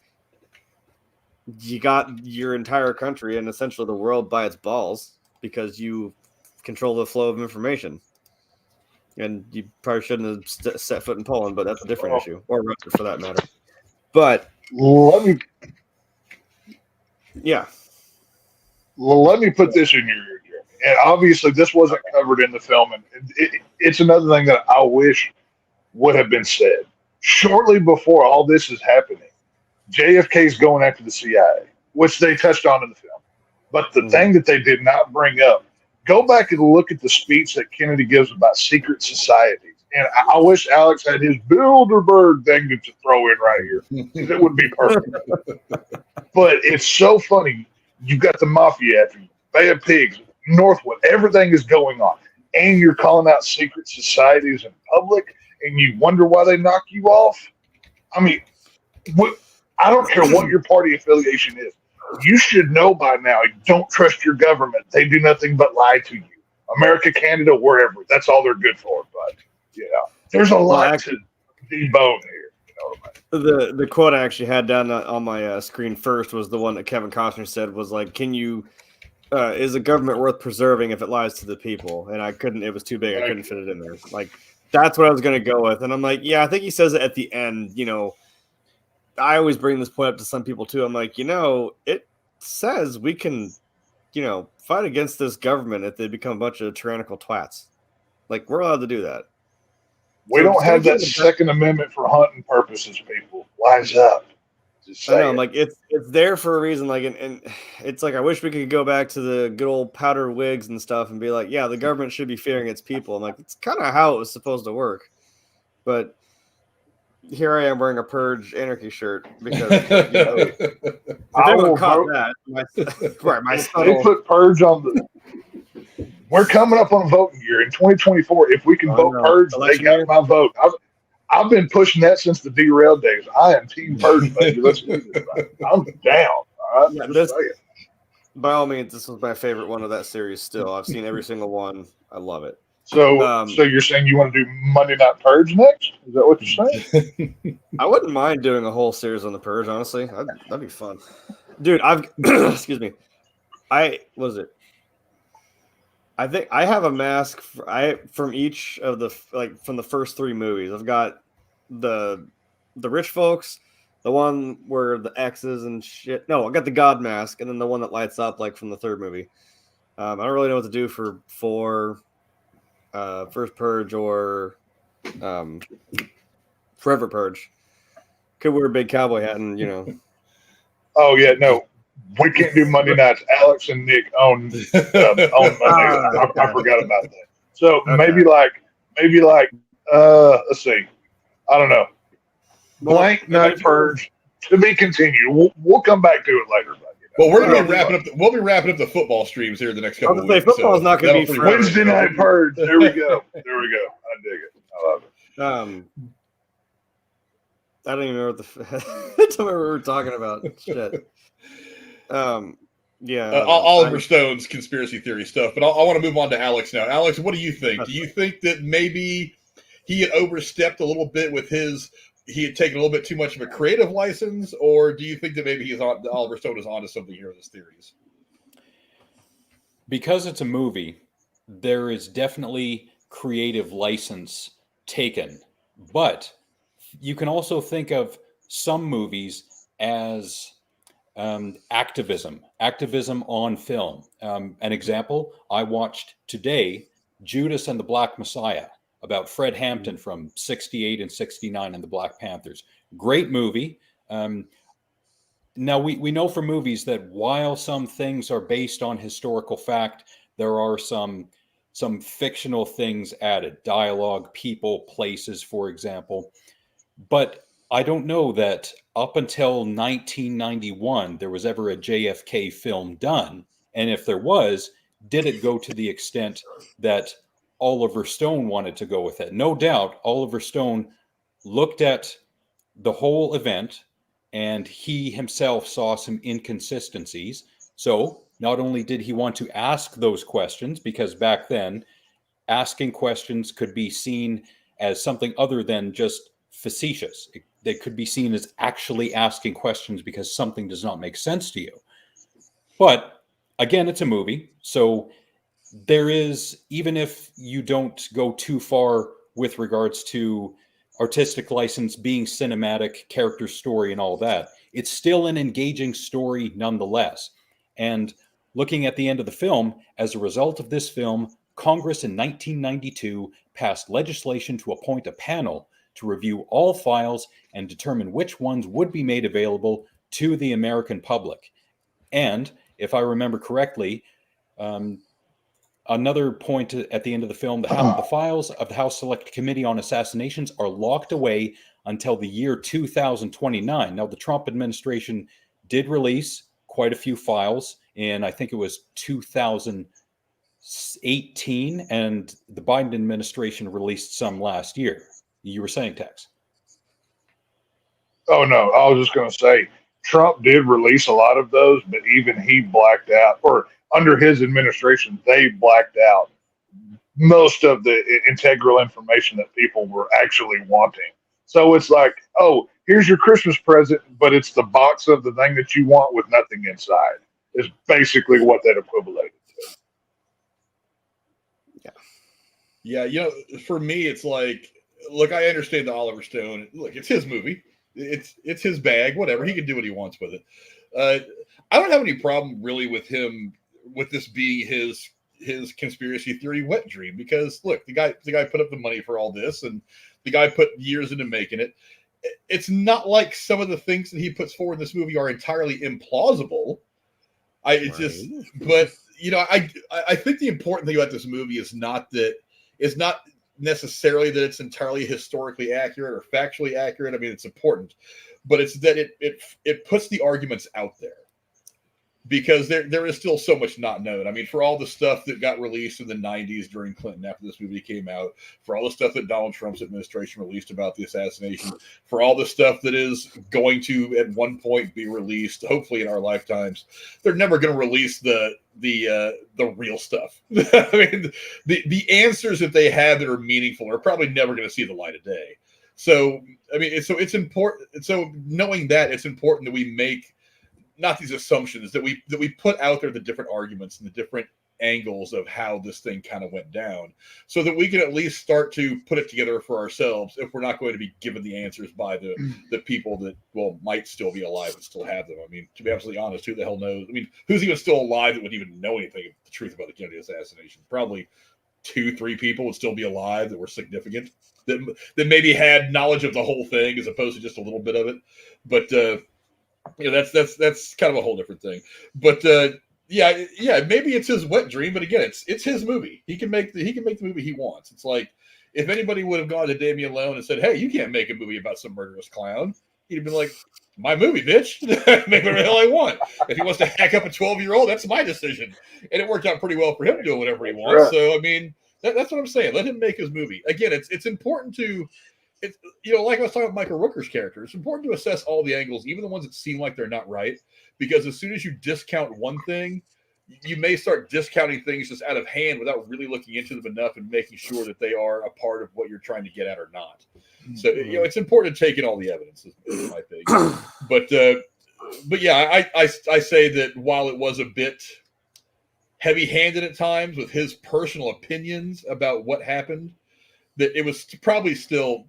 You got your entire country and essentially the world by its balls because you control the flow of information. And you probably shouldn't have set foot in Poland, but that's a different issue, or Russia for that matter. But Let me yeah, let me put this in your ear, Jeremy. And obviously, this wasn't covered in the film, and it's another thing that I wish would have been said. Shortly before all this is happening, JFK is going after the CIA, which they touched on in the film. But the thing that they did not bring up, go back and look at the speech that Kennedy gives about secret societies. And I wish Alex had his Bilderberg thing to throw in right here, because it would be perfect. But it's so funny. You've got the mafia after you, Bay of Pigs, Northwood, everything is going on. And you're calling out secret societies in public, and you wonder why they knock you off. I mean, I don't care what your party affiliation is. You should know by now, don't trust your government. They do nothing but lie to you. America, Canada, wherever. That's all they're good for. But, there's a lot to debone here. You know what I mean? The quote I actually had down on my screen first was the one that Kevin Costner said was like, can you, is a government worth preserving if it lies to the people? And I couldn't, it was too big. I couldn't fit it in there. Like, that's what I was going to go with. And I'm like, yeah, I think he says it at the end, I always bring this point up to some people too. I'm like, it says we can, fight against this government if they become a bunch of tyrannical twats. Like, we're allowed to do that. We don't have that Second Amendment for hunting purposes, people. Wise up. I know, like it's there for a reason. Like, and it's like I wish we could go back to the good old powdered wigs and stuff and be like, yeah, the government should be fearing its people. I'm like, it's kind of how it was supposed to work, but here I am wearing a Purge Anarchy shirt because I will caught that. My son they put Purge on the. We're coming up on a voting year in 2024. If we can vote Purge, they got my vote. I've been pushing that since the derailed days. I am Team Purge, baby. Let's do this. Right. I'm down. All right, by all means, this was my favorite one of that series. Still, I've seen every single one. I love it. So, so you're saying you want to do Monday Night Purge next? Is that what you're saying? I wouldn't mind doing a whole series on the Purge. Honestly, that'd be fun, dude. Excuse me. I think I have a mask from each of the from the first three movies. I've got the rich folks, the one where the X's and shit. No, I got the God mask, and then the one that lights up like from the third movie. I don't really know what to do for First Purge or Forever Purge. Could wear a big cowboy hat and Oh yeah, no. We can't do Monday nights. Alex and Nick on Monday. I forgot about that. So maybe like let's see. I don't know. Blank Night Purge to be continued. We'll come back to it later. Well, we're gonna be wrapping up. We'll be wrapping up the football streams here the next couple of weeks. Football's not gonna be Wednesday Night Purge. There we go. I dig it. I love it. I don't even know what what we were talking about. Shit. Oliver Stone's conspiracy theory stuff, but I want to move on to Alex now. Alex, what do you think? Do you think that maybe he had overstepped a little bit with he had taken a little bit too much of a creative license, or do you think that maybe Oliver Stone is onto something here with his theories? Because it's a movie, there is definitely creative license taken, but you can also think of some movies as activism on film. An example, I watched today, Judas and the Black Messiah, about Fred Hampton from 68 and 69 and the Black Panthers. Great movie. Now, we know from movies that while some things are based on historical fact, there are some fictional things added, dialogue, people, places, for example. But I don't know that up until 1991, there was ever a JFK film done. And if there was, did it go to the extent that Oliver Stone wanted to go with it? No doubt, Oliver Stone looked at the whole event and he himself saw some inconsistencies. So not only did he want to ask those questions, because back then, asking questions could be seen as something other than just facetious. They could be seen as actually asking questions because something does not make sense to you. But again, it's a movie. So there is, even if you don't go too far with regards to artistic license being cinematic, character story, and all that, it's still an engaging story nonetheless. And looking at the end of the film, as a result of this film, Congress in 1992 passed legislation to appoint a panel to review all files and determine which ones would be made available to the American public. And if I remember correctly, another point at the end of the film, the files of the House Select Committee on Assassinations are locked away until the year 2029. Now, the Trump administration did release quite a few files in, I think it was 2018, and the Biden administration released some last year. You were saying, Tex? Oh, no. I was just going to say Trump did release a lot of those, but even he blacked out, or under his administration, they blacked out most of the integral information that people were actually wanting. So it's like, oh, here's your Christmas present, but it's the box of the thing that you want with nothing inside, is basically what that equivalated to. Yeah, you know, for me, it's like, look, I understand the Oliver Stone. Look, it's his movie. It's his bag, whatever. He can do what he wants with it. I don't have any problem really with him, with this being his conspiracy theory wet dream, because look, the guy put up the money for all this, and the guy put years into making it. It's not like some of the things that he puts forward in this movie are entirely implausible. But you know, I think the important thing about this movie is not necessarily that it's entirely historically accurate or factually accurate. I mean, it's important, but it's that it puts the arguments out there, because there is still so much not known. I mean, for all the stuff that got released in the 90s during Clinton after this movie came out, for all the stuff that Donald Trump's administration released about the assassination, for all the stuff that is going to at one point be released, hopefully in our lifetimes, they're never going to release the real stuff. I mean, the answers that they have that are meaningful are probably never going to see the light of day. So, I mean, so it's important. So knowing that, it's important that we make not these assumptions, that we put out there the different arguments and the different angles of how this thing kind of went down, so that we can at least start to put it together for ourselves, if we're not going to be given the answers by the people that, well, might still be alive and still have them. I mean, to be absolutely honest, who the hell knows? I mean, who's even still alive that would even know anything of the truth about the Kennedy assassination? Probably 2-3 people would still be alive that were significant, that maybe had knowledge of the whole thing as opposed to just a little bit of it. But you know, that's kind of a whole different thing. But yeah, maybe it's his wet dream, but again, it's his movie. He can make the movie he wants. It's like, if anybody would have gone to Damien Leone and said, "Hey, you can't make a movie about some murderous clown," he'd have been like, "My movie, bitch. Make whatever the hell I want. If he wants to hack up a 12-year-old, that's my decision." And it worked out pretty well for him doing whatever he wants. Right. So I mean, that's what I'm saying. Let him make his movie. Again, it's important to. It's, you know, like I was talking about Michael Rooker's character, it's important to assess all the angles, even the ones that seem like they're not right, because as soon as you discount one thing, you may start discounting things just out of hand without really looking into them enough and making sure that they are a part of what you're trying to get at or not. So, you know, it's important to take in all the evidence, is my thing. But yeah, I say that while it was a bit heavy-handed at times with his personal opinions about what happened, that it was probably still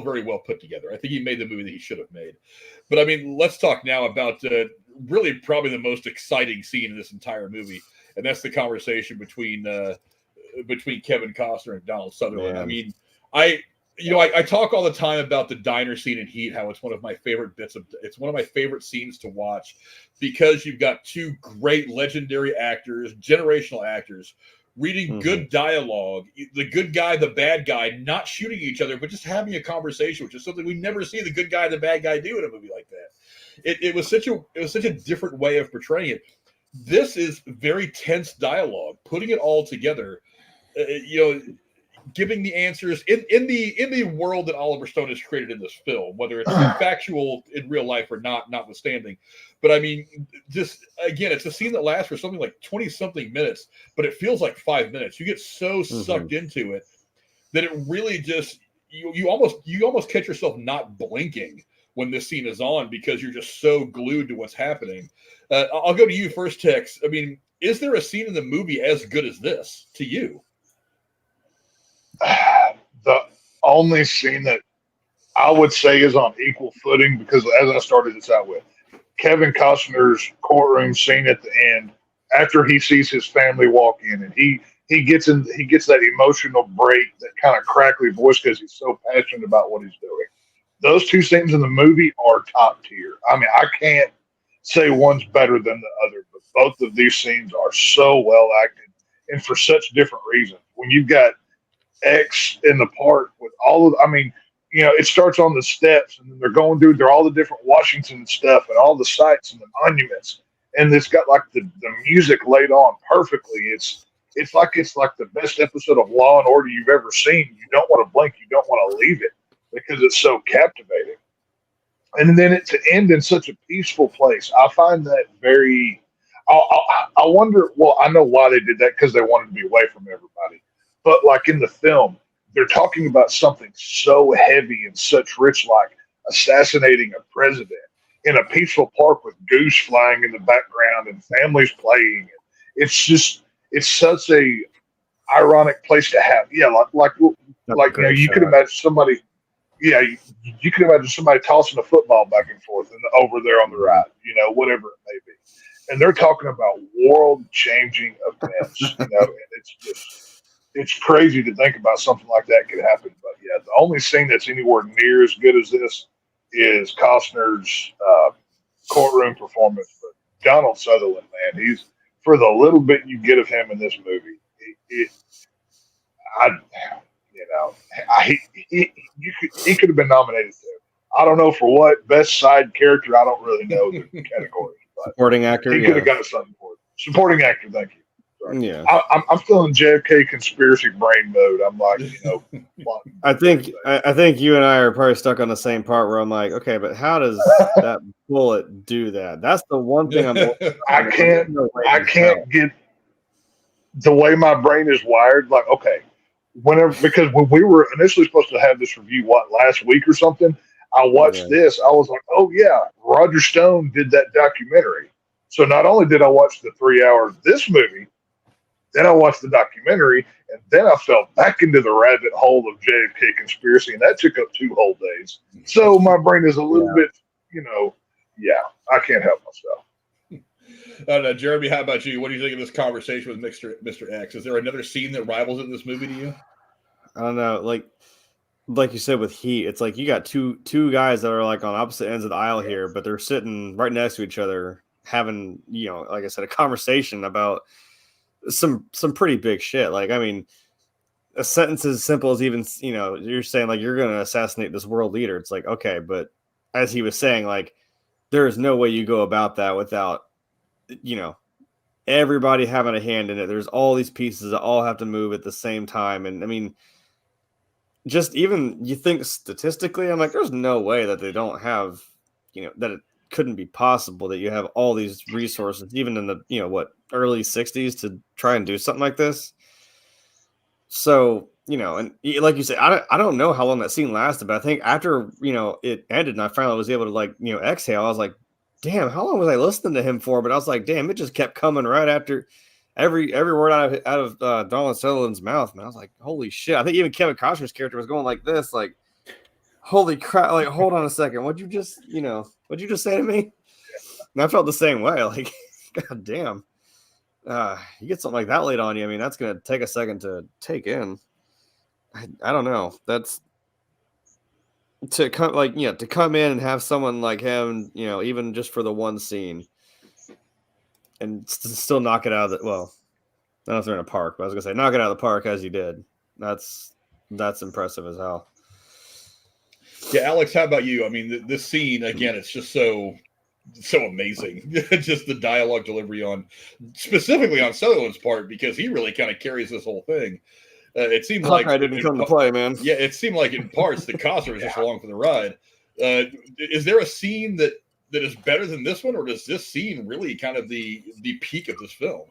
very well put together. I think he made the movie that he should have made. But I mean, let's talk now about really probably the most exciting scene in this entire movie, and that's the conversation between Kevin Costner and Donald Sutherland. Man. I mean, I talk all the time about the diner scene in Heat, how it's one of my favorite it's one of my favorite scenes to watch, because you've got two great legendary actors, generational actors, reading good dialogue, the good guy, the bad guy, not shooting each other, but just having a conversation, which is something we never see the good guy and the bad guy do in a movie like that. It was such a different way of portraying it. This is very tense dialogue, putting it all together, giving the answers in the world that Oliver Stone has created in this film, whether it's factual in real life or notwithstanding. But I mean, just again, it's a scene that lasts for something like 20-something minutes, but it feels like 5 minutes. You get so sucked into it that it really just you almost catch yourself not blinking when this scene is on, because you're just so glued to what's happening. I'll go to you first, Tex. I mean, is there a scene in the movie as good as this to you? only scene that I would say is on equal footing, because as I started this out with, Kevin Costner's courtroom scene at the end, after he sees his family walk in, and he gets that emotional break, that kind of crackly voice because he's so passionate about what he's doing. Those two scenes in the movie are top tier. I mean, I can't say one's better than the other, but both of these scenes are so well acted and for such different reasons. When you've got X in the park with all of, I mean, it starts on the steps, and then they're all the different Washington stuff and all the sites and the monuments, and it's got like the music laid on perfectly. It's like the best episode of Law and Order you've ever seen. You don't want to blink, you don't want to leave it because it's so captivating. And then it to end in such a peaceful place, I find that very. I wonder. Well, I know why they did that, because they wanted to be away from everybody. But like in the film, they're talking about something so heavy and such rich, like assassinating a president in a peaceful park with goose flying in the background and families playing. It's such a ironic place to have. Yeah, like you could imagine somebody. Yeah, you can imagine somebody tossing a football back and forth and over there on the ride, whatever it may be. And they're talking about world-changing events, and it's crazy to think about something like that could happen. But yeah, the only scene that's anywhere near as good as this is Costner's courtroom performance. But Donald Sutherland, man, he's, for the little bit you get of him in this movie, he could have been nominated too. I don't know for what best side character. I don't really know the categories. Supporting actor. He could have got something for it. Supporting actor. Thank you. Sorry. Yeah, I'm still in JFK conspiracy brain mode. I'm like, I think you and I are probably stuck on the same part where I'm like, okay, but how does that bullet do that? That's the one thing I can't get the way my brain is wired. Like, okay, because when we were initially supposed to have this review, last week or something, I watched this. I was like, oh yeah, Roger Stone did that documentary. So not only did I watch the 3 hours of this movie, then I watched the documentary, and then I fell back into the rabbit hole of JFK conspiracy, and that took up 2 whole days. So my brain is a little bit, I can't help myself. I don't know, Jeremy, how about you? What do you think of this conversation with Mr. X? Is there another scene that rivals it in this movie to you? I don't know. Like you said with Heat, it's like you got two guys that are like on opposite ends of the aisle here, but they're sitting right next to each other having, like I said, a conversation about some pretty big shit. Like, I mean, a sentence as simple as even, you're saying like you're going to assassinate this world leader. It's like, okay, but as he was saying, like, there is no way you go about that without, everybody having a hand in it. There's all these pieces that all have to move at the same time. And I mean, just even you think statistically, I'm like, there's no way that they don't have, that it couldn't be possible that you have all these resources, even in the, early 60s to try and do something like this. So, and like you said, I don't know how long that scene lasted, but I think after, it ended and I finally was able to exhale, I was like, damn, how long was I listening to him for? But I was like, damn, it just kept coming right after every word out of Donald Sutherland's mouth, man. I was like, holy shit. I think even Kevin Costner's character was going like this, like, holy crap, like, hold on a second. What'd you just say to me? And I felt the same way. Like, god damn. You get something like that laid on you. I mean, that's going to take a second to take in. I don't know. That's to come to come in and have someone like him, even just for the one scene and still knock it out of the, well, I don't know if they're in a park, but I was going to say knock it out of the park as you did. That's impressive as hell. Yeah, Alex, how about you? I mean, this scene, again, it's just so amazing. Just the dialogue delivery specifically on Sutherland's part, because he really kind of carries this whole thing. It seemed like I didn't come to play, man. Yeah, it seemed like in parts that Costner was just along for the ride. Is there a scene that is better than this one, or does this scene really kind of the peak of this film?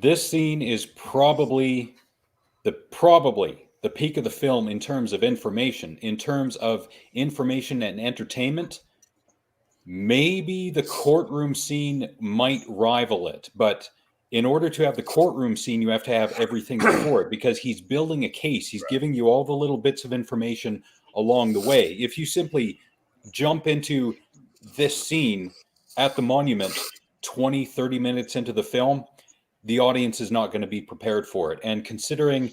This scene is probably the peak of the film in terms of information. In terms of information and entertainment, maybe the courtroom scene might rival it, but in order to have the courtroom scene, you have to have everything before it, because he's building a case. He's giving you all the little bits of information along the way. If you simply jump into this scene at the monument 20, 30 minutes into the film, the audience is not going to be prepared for it. And considering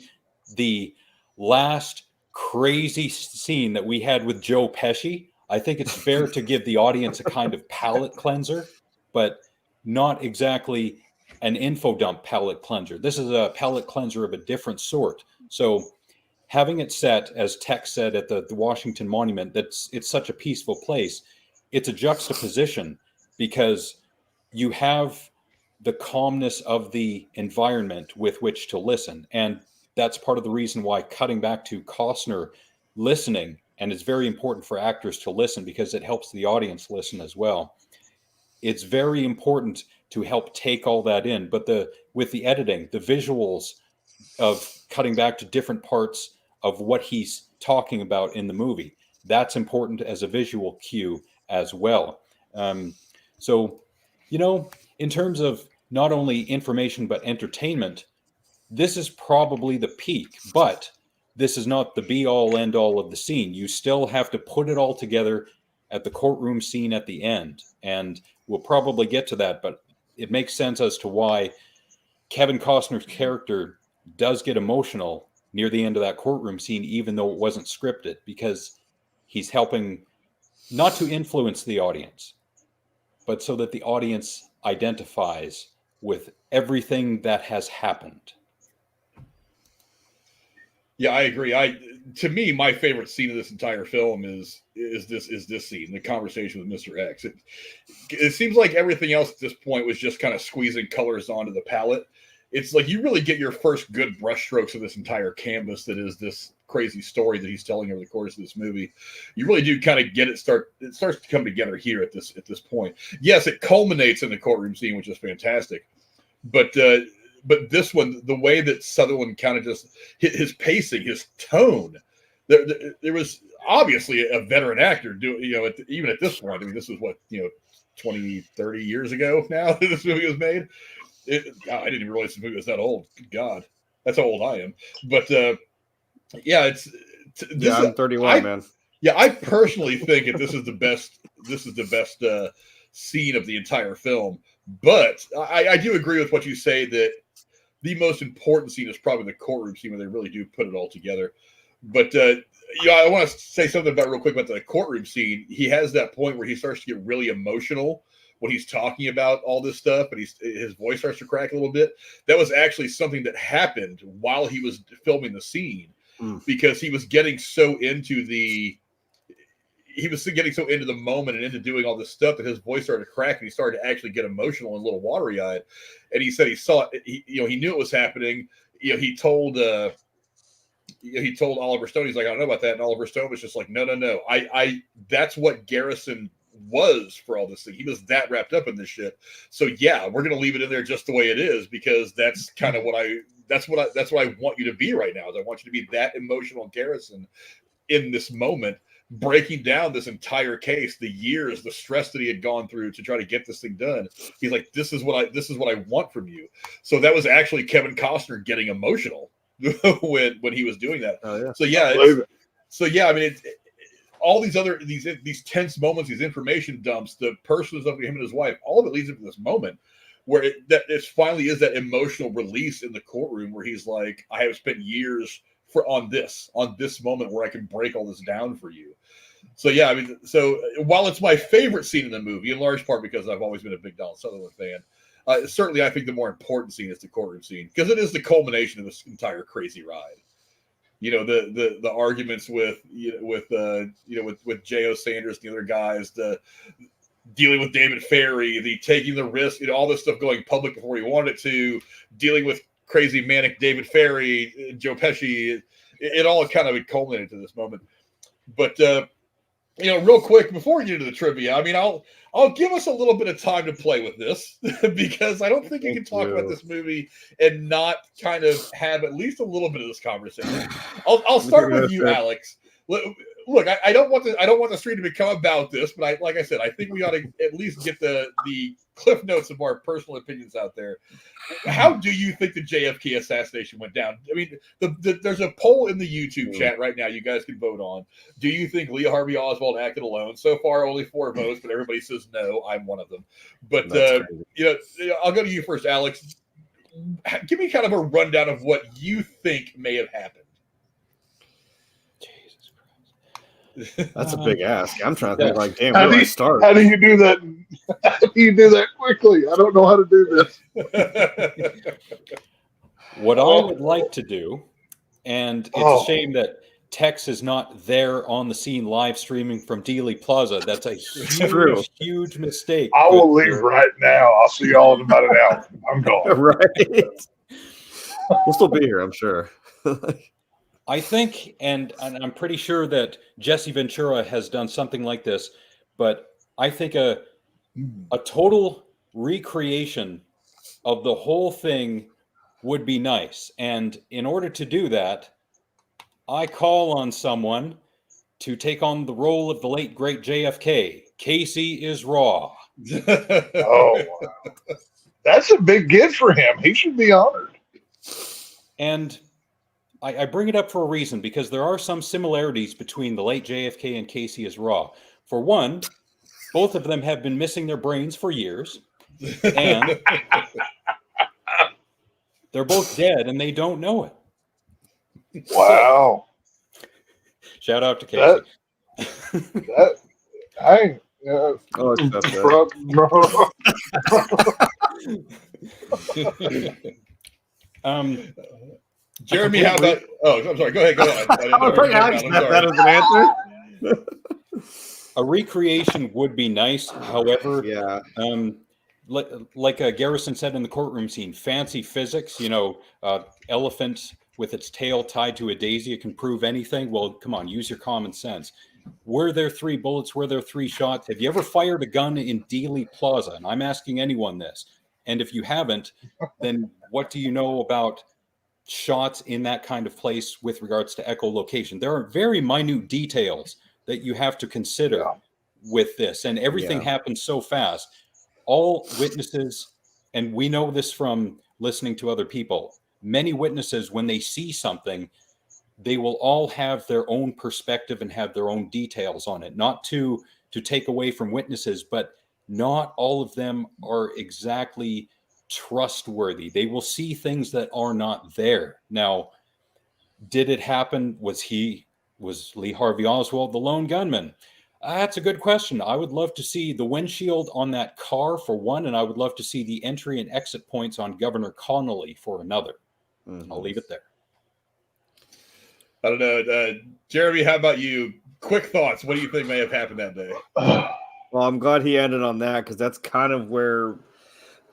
the last crazy scene that we had with Joe Pesci, I think it's fair to give the audience a kind of palate cleanser, but not exactly an info dump palate cleanser. This is a palate cleanser of a different sort. So having it set, as Tex said, at the Washington Monument, it's such a peaceful place. It's a juxtaposition because you have the calmness of the environment with which to listen. And that's part of the reason why cutting back to Costner listening, and it's very important for actors to listen because it helps the audience listen as well. It's very important to help take all that in. But with the editing, the visuals of cutting back to different parts of what he's talking about in the movie, that's important as a visual cue as well. So, in terms of not only information but entertainment, this is probably the peak, but this is not the be-all, end-all of the scene. You still have to put it all together at the courtroom scene at the end, and we'll probably get to that, but it makes sense as to why Kevin Costner's character does get emotional near the end of that courtroom scene, even though it wasn't scripted, because he's helping not to influence the audience, but so that the audience identifies with everything that has happened. Yeah, I agree. To me, my favorite scene of this entire film is this scene, the conversation with Mr. X. It seems like everything else at this point was just kind of squeezing colors onto the palette. It's like you really get your first good brushstrokes of this entire canvas that is this crazy story that he's telling over the course of this movie. You really do kind of get it starts to come together here at this point. Yes, it culminates in the courtroom scene, which is fantastic. But this one, the way that Sutherland kind of just his pacing, his tone, there was obviously a veteran actor doing, even at this point. I mean, this was 20, 30 years ago now that this movie was made. I didn't even realize the movie was that old. Good God, that's how old I am. But yeah, I'm 31, man. Yeah, I personally think that this is the best scene of the entire film. But I do agree with what you say that the most important scene is probably the courtroom scene where they really do put it all together. But I want to say something real quick about the courtroom scene. He has that point where he starts to get really emotional when he's talking about all this stuff, and his voice starts to crack a little bit. That was actually something that happened while he was filming the scene, because he was getting so into the moment and into doing all this stuff that his voice started to crack, and he started to actually get emotional and a little watery-eyed. And he said he saw it. He knew it was happening. He told Oliver Stone, he's like, I don't know about that. And Oliver Stone was just like, no. I that's what Garrison was for all this thing. He was that wrapped up in this shit. So yeah, we're gonna leave it in there just the way it is, because that's kind of that's what I want you to be right now. Is I want you to be that emotional Garrison in this moment, breaking down this entire case, the years, the stress that he had gone through to try to get this thing done. He's like, this is what I want from you. So that was actually Kevin Costner getting emotional when he was doing that. Oh, yeah. So yeah, I mean, all these tense moments, these information dumps, the personal stuff with him and his wife, all of it leads up to this moment where it finally is that emotional release in the courtroom where he's like, I have spent years on this moment where I can break all this down for you. So yeah, I mean, so while it's my favorite scene in the movie, in large part because I've always been a big Donald Sutherland fan, certainly I think the more important scene is the courtroom scene, because it is the culmination of this entire crazy ride. The arguments with J.O. Sanders and the other guys, the dealing with David Ferry, the taking the risk, all this stuff going public before he wanted it to, dealing with crazy manic David Ferry, Joe Pesci, it all kind of culminated to this moment. But real quick before we get into the trivia, I mean, I'll give us a little bit of time to play with this because I don't think you can talk about this movie and not kind of have at least a little bit of this conversation. I'll start with you, Alex. look, I don't want the stream to become about this, but like I said, I think we ought to at least get the cliff notes of our personal opinions out there. How do you think the JFK assassination went down? I mean, there's a poll in the YouTube chat right now. You guys can vote on. Do you think Lee Harvey Oswald acted alone? So far, only 4 votes, but everybody says no. I'm one of them. But I'll go to you first, Alex. Give me kind of a rundown of what you think may have happened. That's a big ask. I'm trying to think, like, damn, How where do I start? How do you do that? How do you do that quickly? I don't know how to do this. What I would like to do, and it's a shame that Tex is not there on the scene live streaming from Dealey Plaza. That's a huge mistake. I will leave right now. I'll see y'all in about an hour. I'm gone. Right. We'll still be here, I'm sure. I think, and I'm pretty sure that Jesse Ventura has done something like this, but I think a total recreation of the whole thing would be nice. And in order to do that, I call on someone to take on the role of the late, great JFK. Casey is raw. Oh, wow. That's a big gift for him. He should be honored. And I bring it up for a reason, because there are some similarities between the late JFK and Casey is raw. For one, both of them have been missing their brains for years, and they're both dead and they don't know it. Wow. Shout out to Casey. Jeremy, how about? Oh, I'm sorry. Go ahead. That is an answer. A recreation would be nice. However, like Garrison said in the courtroom scene, fancy physics. Elephant with its tail tied to a daisy, it can prove anything. Well, come on, use your common sense. Were there 3 bullets? Were there 3 shots? Have you ever fired a gun in Dealey Plaza? And I'm asking anyone this. And if you haven't, then what do you know about shots in that kind of place with regards to echolocation? There are very minute details that you have to consider with this, and everything happens so fast. All witnesses, and we know this from listening to other people, many witnesses, when they see something, they will all have their own perspective and have their own details on it. Not to take away from witnesses, but not all of them are exactly trustworthy. They will see things that are not there. Now, did it happen? Was Lee Harvey Oswald the lone gunman? That's a good question. I would love to see the windshield on that car for one, and I would love to see the entry and exit points on Governor Connolly for another. I'll leave it there. I don't know. Jeremy, how about you? Quick thoughts. What do you think may have happened that day? Well, I'm glad he ended on that, because that's kind of where,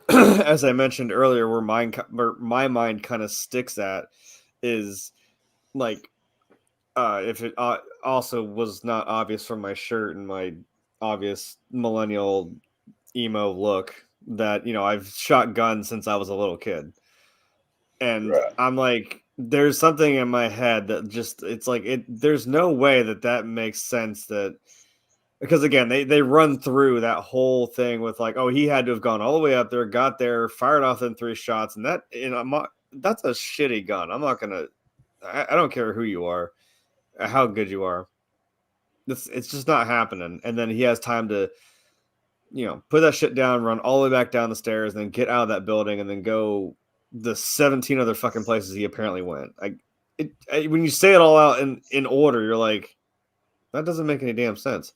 as I mentioned earlier, where my mind kind of sticks at is, like, if it also was not obvious from my shirt and my obvious millennial emo look, that, I've shot guns since I was a little kid. And I'm like, there's something in my head that just, it's like, there's no way that makes sense, that, because again, they run through that whole thing with, like, oh, he had to have gone all the way up there, got there, fired off them 3 shots. And that's a shitty gun. I'm not going to, I don't care who you are, how good you are. It's just not happening. And then he has time to, put that shit down, run all the way back down the stairs, and then get out of that building, and then go the 17 other fucking places he apparently went. When you say it all out in order, you're like, that doesn't make any damn sense.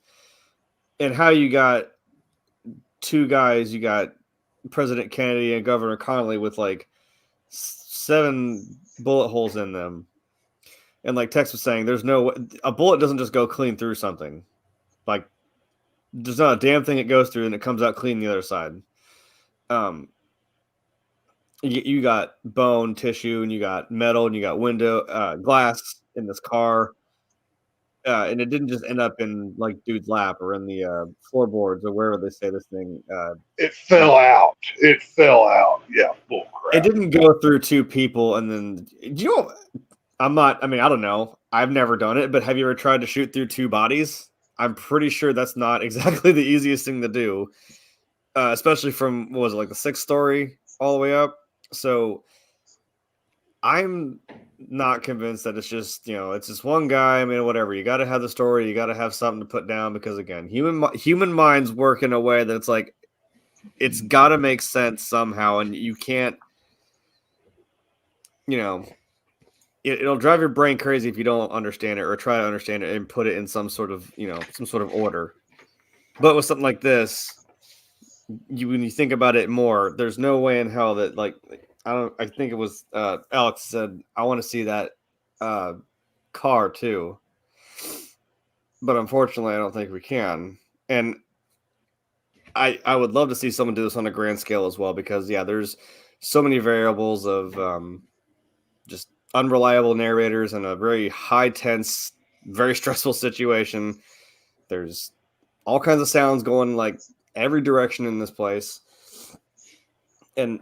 And how you got 2 guys, you got President Kennedy and Governor Connolly with like 7 bullet holes in them. And like Tex was saying, a bullet doesn't just go clean through something. Like, there's not a damn thing it goes through and it comes out clean the other side. You got bone tissue, and you got metal, and you got window glass in this car. And it didn't just end up in like dude's lap or in the floorboards or wherever they say this thing. It fell out. Yeah, bull crap. It didn't go through 2 people, and then I don't know. I've never done it, but have you ever tried to shoot through 2 bodies? I'm pretty sure that's not exactly the easiest thing to do, especially from, what was it, like the 6th story all the way up? So I'm not convinced that it's just, it's just one guy. I mean, whatever. You got to have the story. You got to have something to put down because, again, human minds work in a way that it's like, it's got to make sense somehow, and you can't, it'll drive your brain crazy if you don't understand it or try to understand it and put it in some sort of order. But with something like this, when you think about it more, there's no way in hell that, like, I think it was Alex said, I want to see that car too. But unfortunately, I don't think we can. And I would love to see someone do this on a grand scale as well, because there's so many variables of just unreliable narrators and a very high tense, very stressful situation. There's all kinds of sounds going like every direction in this place. And,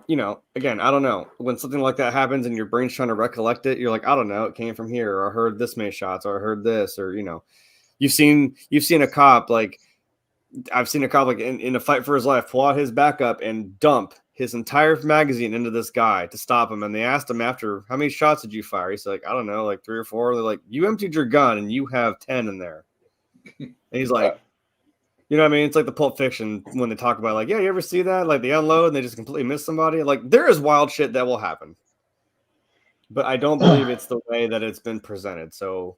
again, I don't know. When something like that happens and your brain's trying to recollect it, you're like, I don't know, it came from here, or I heard this many shots, or I heard this, or, you've seen a cop, like, I've seen a cop, like, in a fight for his life, pull out his backup and dump his entire magazine into this guy to stop him. And they asked him after, how many shots did you fire? He's like, I don't know, like 3 or 4. They're like, you emptied your gun and you have 10 in there. And he's like, you know what I mean? It's like the Pulp Fiction when they talk about, like, you ever see that? Like, they unload and they just completely miss somebody. Like, there is wild shit that will happen. But I don't believe it's the way that it's been presented. So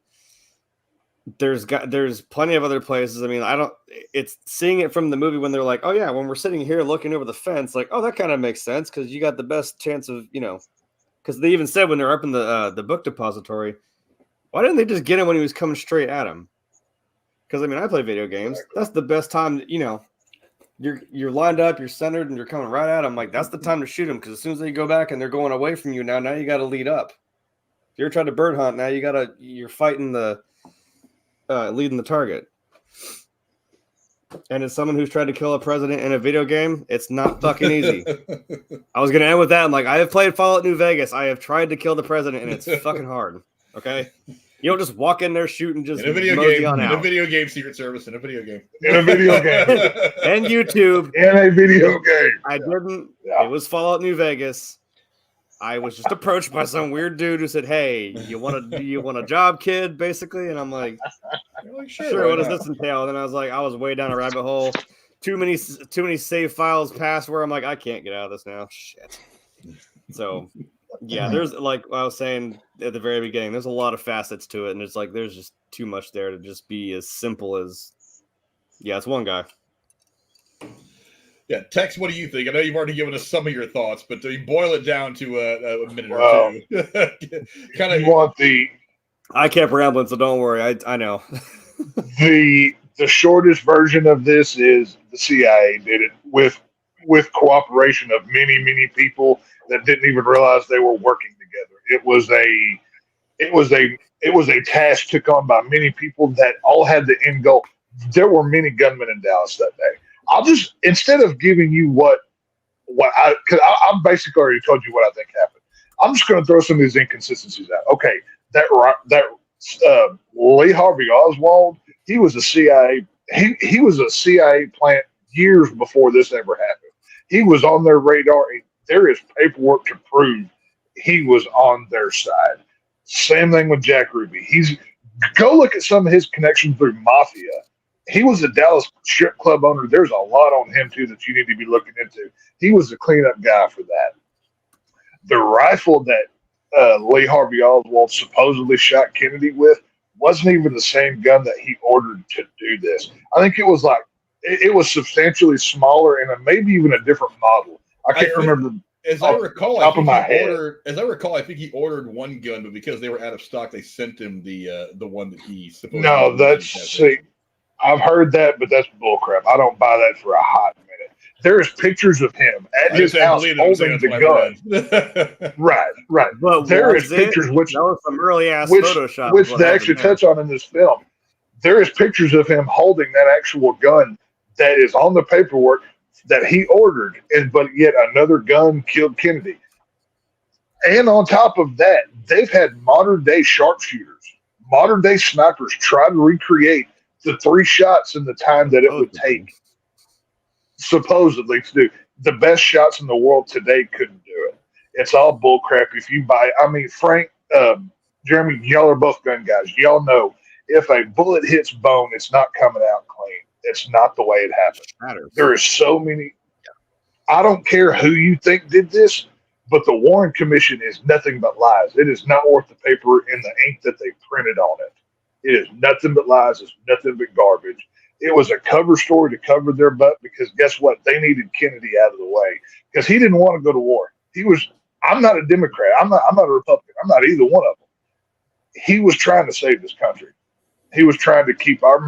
there's plenty of other places. I mean, it's seeing it from the movie when they're like, oh, yeah, when we're sitting here looking over the fence, like, oh, that kind of makes sense because you got the best chance of, because they even said when they're up in the book depository, why didn't they just get him when he was coming straight at him? Because, I mean, I play video games. That's the best time, you're lined up, you're centered, and you're coming right at them. Like, that's the time to shoot them, because as soon as they go back and they're going away from you now you got to lead up. If you're trying to bird hunt, now you're fighting leading the target. And as someone who's tried to kill a president in a video game, it's not fucking easy. I was going to end with that. I'm like, I have played Fallout New Vegas. I have tried to kill the president, and it's fucking hard. Okay? You don't just walk in there shooting just in a video game, Secret Service, in a video game. And YouTube. In a video game. I didn't. Yeah. It was Fallout New Vegas. I was just approached by some weird dude who said, "Hey, you want a job, kid?" Basically, and I'm like, "Sure, what does this entail?" And then I was way down a rabbit hole. Too many save files passed where I'm like, I can't get out of this now. Shit. So. Yeah, there's, like I was saying at the very beginning, there's a lot of facets to it, and there's just too much there to just be as simple as, it's one guy. Yeah, Tex, what do you think? I know you've already given us some of your thoughts, but do you boil it down to a minute or two? You want I kept rambling, so don't worry. I know. the shortest version of this is the CIA did it with cooperation of many, many people that didn't even realize they were working together. It was a task took on by many people that all had the end goal. There were many gunmen in Dallas that day. I'll just, instead of giving you because I've basically already told you what I think happened. I'm just going to throw some of these inconsistencies out. Okay, that Lee Harvey Oswald, he was a CIA. He was a CIA plant years before this ever happened. He was on their radar. There is paperwork to prove he was on their side. Same thing with Jack Ruby. Go look at some of his connections through Mafia. He was a Dallas strip club owner. There's a lot on him, too, that you need to be looking into. He was the cleanup guy for that. The rifle that Lee Harvey Oswald supposedly shot Kennedy with wasn't even the same gun that he ordered to do this. I think it was substantially smaller and maybe even a different model. I can't remember. As I recall, I think he ordered one gun, but because they were out of stock, they sent him the one that he supposedly. No, I've heard that, but that's bullcrap. I don't buy that for a hot minute. There is pictures of him at his house holding the gun. Right. But there is pictures which that was some early ass Photoshop, which they actually touch on in this film. There is pictures of him holding that actual gun that is on the paperwork that he ordered, but yet another gun killed Kennedy. And on top of that, they've had modern day sharpshooters modern day snipers try to recreate the 3 shots in the time that it would take, supposedly, to do. The best shots in the world today couldn't do it. It's all bullcrap. If you buy, I mean, Frank, Jeremy, y'all are both gun guys. Y'all know if a bullet hits bone, it's not coming out clean. It's not the way it happened. There is so many. I don't care who you think did this, but the Warren Commission is nothing but lies. It is not worth the paper and the ink that they printed on it. It is nothing but lies. It's nothing but garbage. It was a cover story to cover their butt because guess what? They needed Kennedy out of the way because he didn't want to go to war. I'm not a Democrat. I'm not a Republican. I'm not either one of them. He was trying to save this country. He was trying to keep our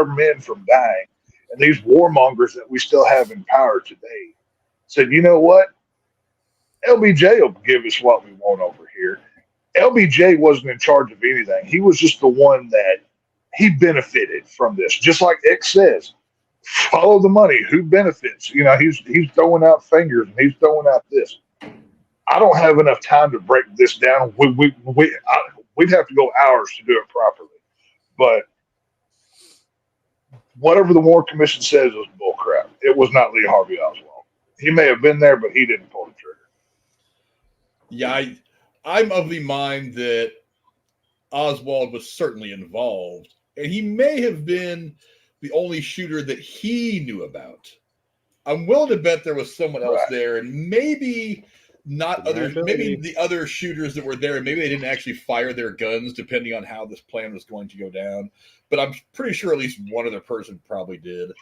men from dying. And these warmongers that we still have in power today said, you know what? LBJ will give us what we want over here. LBJ wasn't in charge of anything. He was just the one that he benefited from this. Just like X says, follow the money. Who benefits? You know, he's throwing out fingers and he's throwing out this. I don't have enough time to break this down. We'd have to go hours to do it properly. But whatever the Warren Commission says was bullcrap. It was not Lee Harvey Oswald. He may have been there, but he didn't pull the trigger. Yeah, I'm of the mind that Oswald was certainly involved, and he may have been the only shooter that he knew about. I'm willing to bet there was someone else there, and maybe not others. Maybe the other shooters that were there, maybe they didn't actually fire their guns, depending on how this plan was going to go down. But I'm pretty sure at least one other person probably did.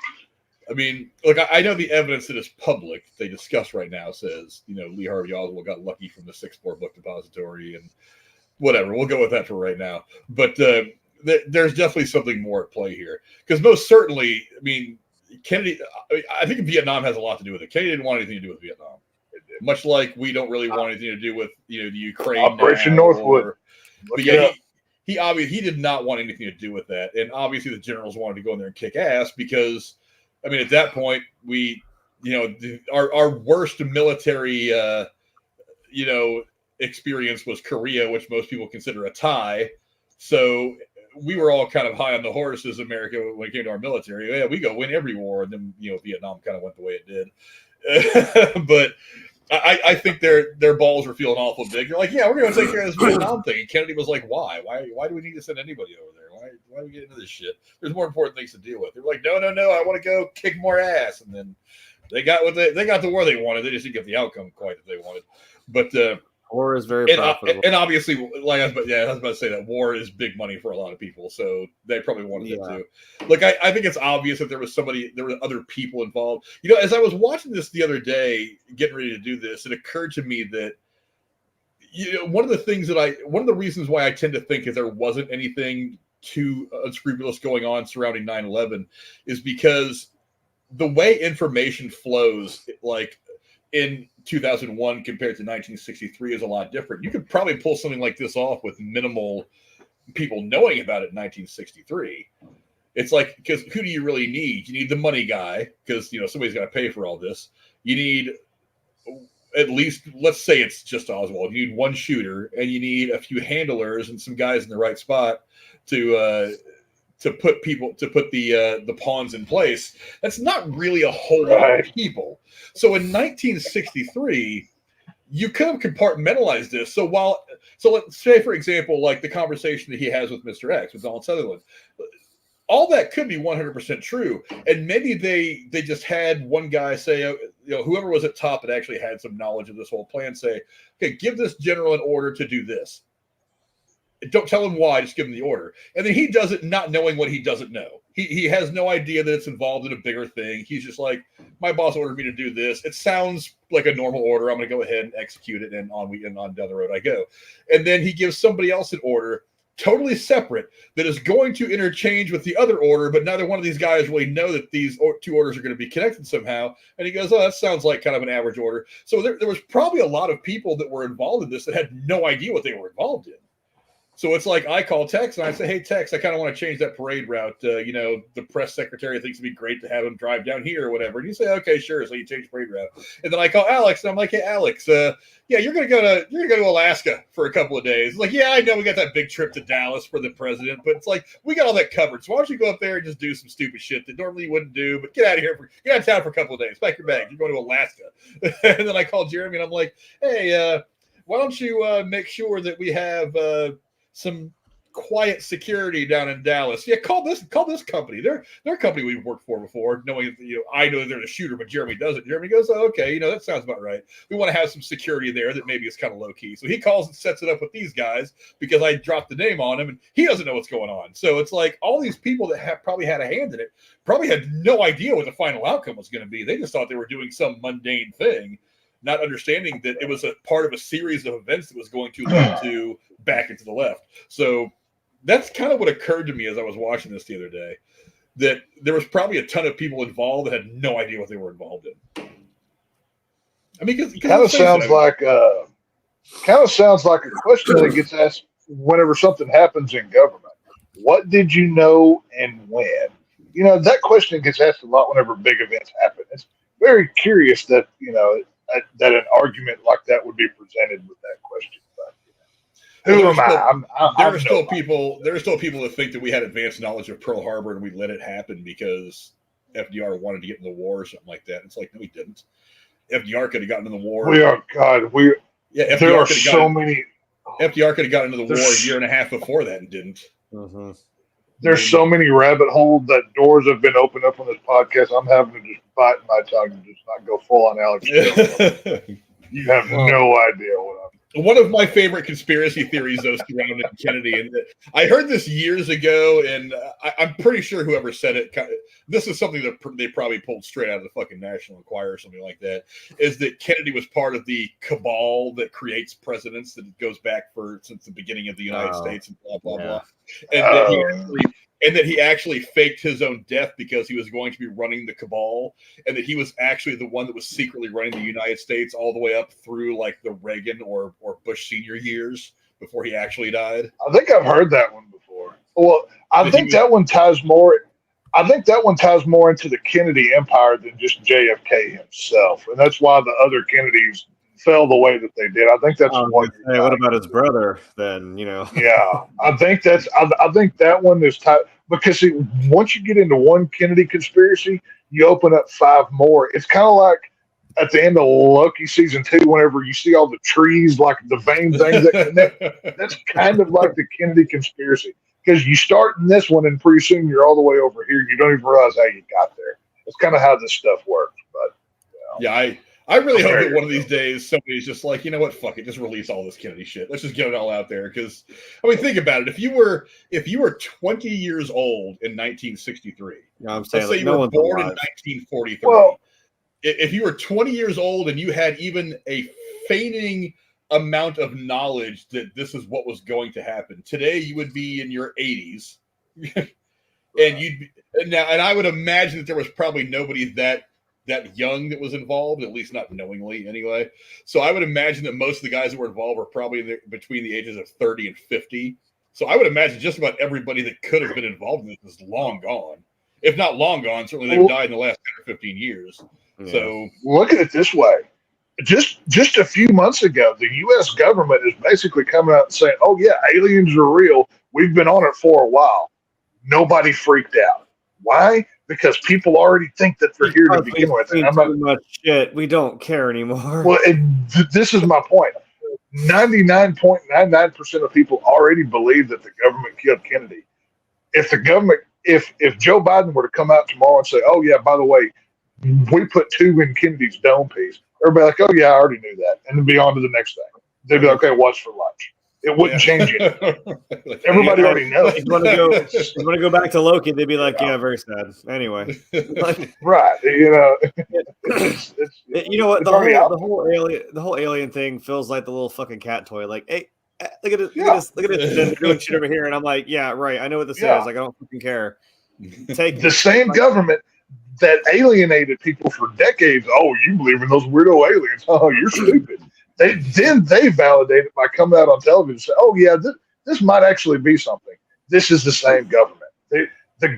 I mean, look, I know the evidence that is public, they discuss right now, says, you know, Lee Harvey Oswald got lucky from the 6-4 book depository and whatever. We'll go with that for right now. But there's definitely something more at play here. Because most certainly, I mean, Kennedy, I think Vietnam has a lot to do with it. Kennedy didn't want anything to do with Vietnam. Much like we don't really want anything to do with, you know, the Ukraine. Operation Northwood. But yeah, he obviously he did not want anything to do with that. And obviously the generals wanted to go in there and kick ass because, I mean, at that point, we, you know, our worst military, you know, experience was Korea, which most people consider a tie. So we were all kind of high on the horse as America when it came to our military. Yeah, we go win every war. And then, you know, Vietnam kind of went the way it did. But I think their balls were feeling awful big. They're like, yeah, we're going to take care of this Vietnam thing. And Kennedy was like, why? Why do we need to send anybody over there? Why do we get into this shit? There's more important things to deal with. They're like, no, I want to go kick more ass. And then they got the war they wanted. They just didn't get the outcome quite that they wanted. But war is very profitable. And obviously, like I was about to say that war is big money for a lot of people. So they probably wanted it too. Look, I think it's obvious that there were other people involved. You know, as I was watching this the other day, getting ready to do this, it occurred to me that, you know, one of the reasons why I tend to think that there wasn't anything too unscrupulous going on surrounding 9/11 is because the way information flows, like in 2001 compared to 1963, is a lot different. You could probably pull something like this off with minimal people knowing about it in 1963. It's like, because who do you really need? You need the money guy, because, you know, somebody's got to pay for all this. You need at least, let's say it's just Oswald. You need one shooter, and you need a few handlers and some guys in the right spot to put the pawns in place. That's not really a whole lot of people. So in 1963, you could have compartmentalized this. So let's say, for example, like the conversation that he has with Mr. X, with Donald Sutherland, all that could be 100% true. And maybe they just had one guy say, you know, whoever was at top that actually had some knowledge of this whole plan say, okay, give this general an order to do this. Don't tell him why, just give him the order. And then he does it not knowing what he doesn't know. He has no idea that it's involved in a bigger thing. He's just like, my boss ordered me to do this. It sounds like a normal order. I'm going to go ahead and execute it, and on down the road I go. And then he gives somebody else an order, totally separate, that is going to interchange with the other order, but neither one of these guys really know that these two orders are going to be connected somehow. And he goes, oh, that sounds like kind of an average order. So there was probably a lot of people that were involved in this that had no idea what they were involved in. So it's like I call Tex and I say, hey, Tex, I kind of want to change that parade route. The press secretary thinks it'd be great to have him drive down here or whatever. And you say, okay, sure. So you change parade route. And then I call Alex and I'm like, hey, Alex, yeah, you're gonna go to Alaska for a couple of days. Like, yeah, I know we got that big trip to Dallas for the president, but it's like we got all that covered. So why don't you go up there and just do some stupid shit that normally you wouldn't do, but get out of town for a couple of days. Pack your bag. You're going to Alaska. And then I call Jeremy and I'm like, hey, why don't you make sure that we have some quiet security down in Dallas? Yeah, call this company. They're a company we've worked for before, knowing I know they're the shooter, but Jeremy doesn't. Jeremy goes, oh, okay, that sounds about right. We want to have some security there that maybe is kind of low key. So he calls and sets it up with these guys because I dropped the name on him and he doesn't know what's going on. So it's like all these people that have probably had a hand in it probably had no idea what the final outcome was going to be. They just thought they were doing some mundane thing, not understanding that it was a part of a series of events that was going to lead to back into the left. So that's kind of what occurred to me as I was watching this the other day, that there was probably a ton of people involved that had no idea what they were involved in. I mean, because kind of sounds like a question that gets asked whenever something happens in government. What did you know and when? That question gets asked a lot whenever big events happen. It's very curious that that an argument like that would be presented with that question. But who am I? There are still people that think that we had advanced knowledge of Pearl Harbor and we let it happen because FDR wanted to get in the war or something like that. It's like, no, he didn't. FDR could have gotten in the war. FDR could have gotten into the war a year and a half before that and didn't. Mm-hmm. There's so many rabbit holes that doors have been opened up on this podcast. I'm having to just bite my tongue and just not go full on Alex. You have no idea what I'm. One of my favorite conspiracy theories, though, surrounding Kennedy, and I heard this years ago, and I'm pretty sure whoever said it, this is something that they probably pulled straight out of the fucking National Enquirer or something like that, is that Kennedy was part of the cabal that creates presidents that goes back since the beginning of the United States and blah, blah, blah. And that he actually faked his own death because he was going to be running the cabal, and that he was actually the one that was secretly running the United States all the way up through like the Reagan or Bush Senior years before he actually died. I think I've heard that one before. Well, I think that one ties more into the Kennedy empire than just JFK himself, and that's why the other Kennedys fell the way that they did. I think that's what about his brother then, Yeah. I think that one is tied because once you get into one Kennedy conspiracy, you open up 5 more. It's kind of like at the end of Loki season 2, whenever you see all the trees, like the vein things that connect, that's kind of like the Kennedy conspiracy. Because you start in this one and pretty soon you're all the way over here. You don't even realize how you got there. It's kind of how this stuff works. But yeah, I really hope that one of these days somebody's just like, you know what, fuck it, just release all this Kennedy shit. Let's just get it all out there. Because I mean, think about it. If you were 20 years old in 1963, I'm saying, let's say you were born in 1943. Well, if you were 20 years old and you had even a feigning amount of knowledge that this is what was going to happen, today you would be in your 80s, and I would imagine that there was probably nobody that young that was involved, at least not knowingly anyway. So I would imagine that most of the guys that were involved were probably between the ages of 30 and 50. So I would imagine just about everybody that could have been involved in this is long gone. If not long gone, certainly they've died in the last 10 or 15 years. Yeah. So look at it this way. Just a few months ago, the U.S. government is basically coming out and saying, oh, yeah, aliens are real. We've been on it for a while. Nobody freaked out. Why? Because people already think that they're here to begin with. And too much shit. We don't care anymore. Well, this is my point. 99.99% of people already believe that the government killed Kennedy. If Joe Biden were to come out tomorrow and say, oh, yeah, by the way, we put 2 in Kennedy's dome piece, everybody like, oh, yeah, I already knew that. And then be on to the next thing. They'd be like, okay, what's for lunch? It wouldn't change it. Everybody already knows. You want to go back to Loki? They'd be like, "Yeah, very sad." Anyway, right? It's you know what? The whole alien thing feels like the little fucking cat toy. Like, hey, look at this! Look at this! They're doing shit over here, and I'm like, "Yeah, right. I know what this is. Like, I don't fucking care." Take the same government that alienated people for decades. Oh, you believe in those weirdo aliens? Oh, you're stupid. They validate it by coming out on television and say, "Oh yeah, this might actually be something. This is the same government.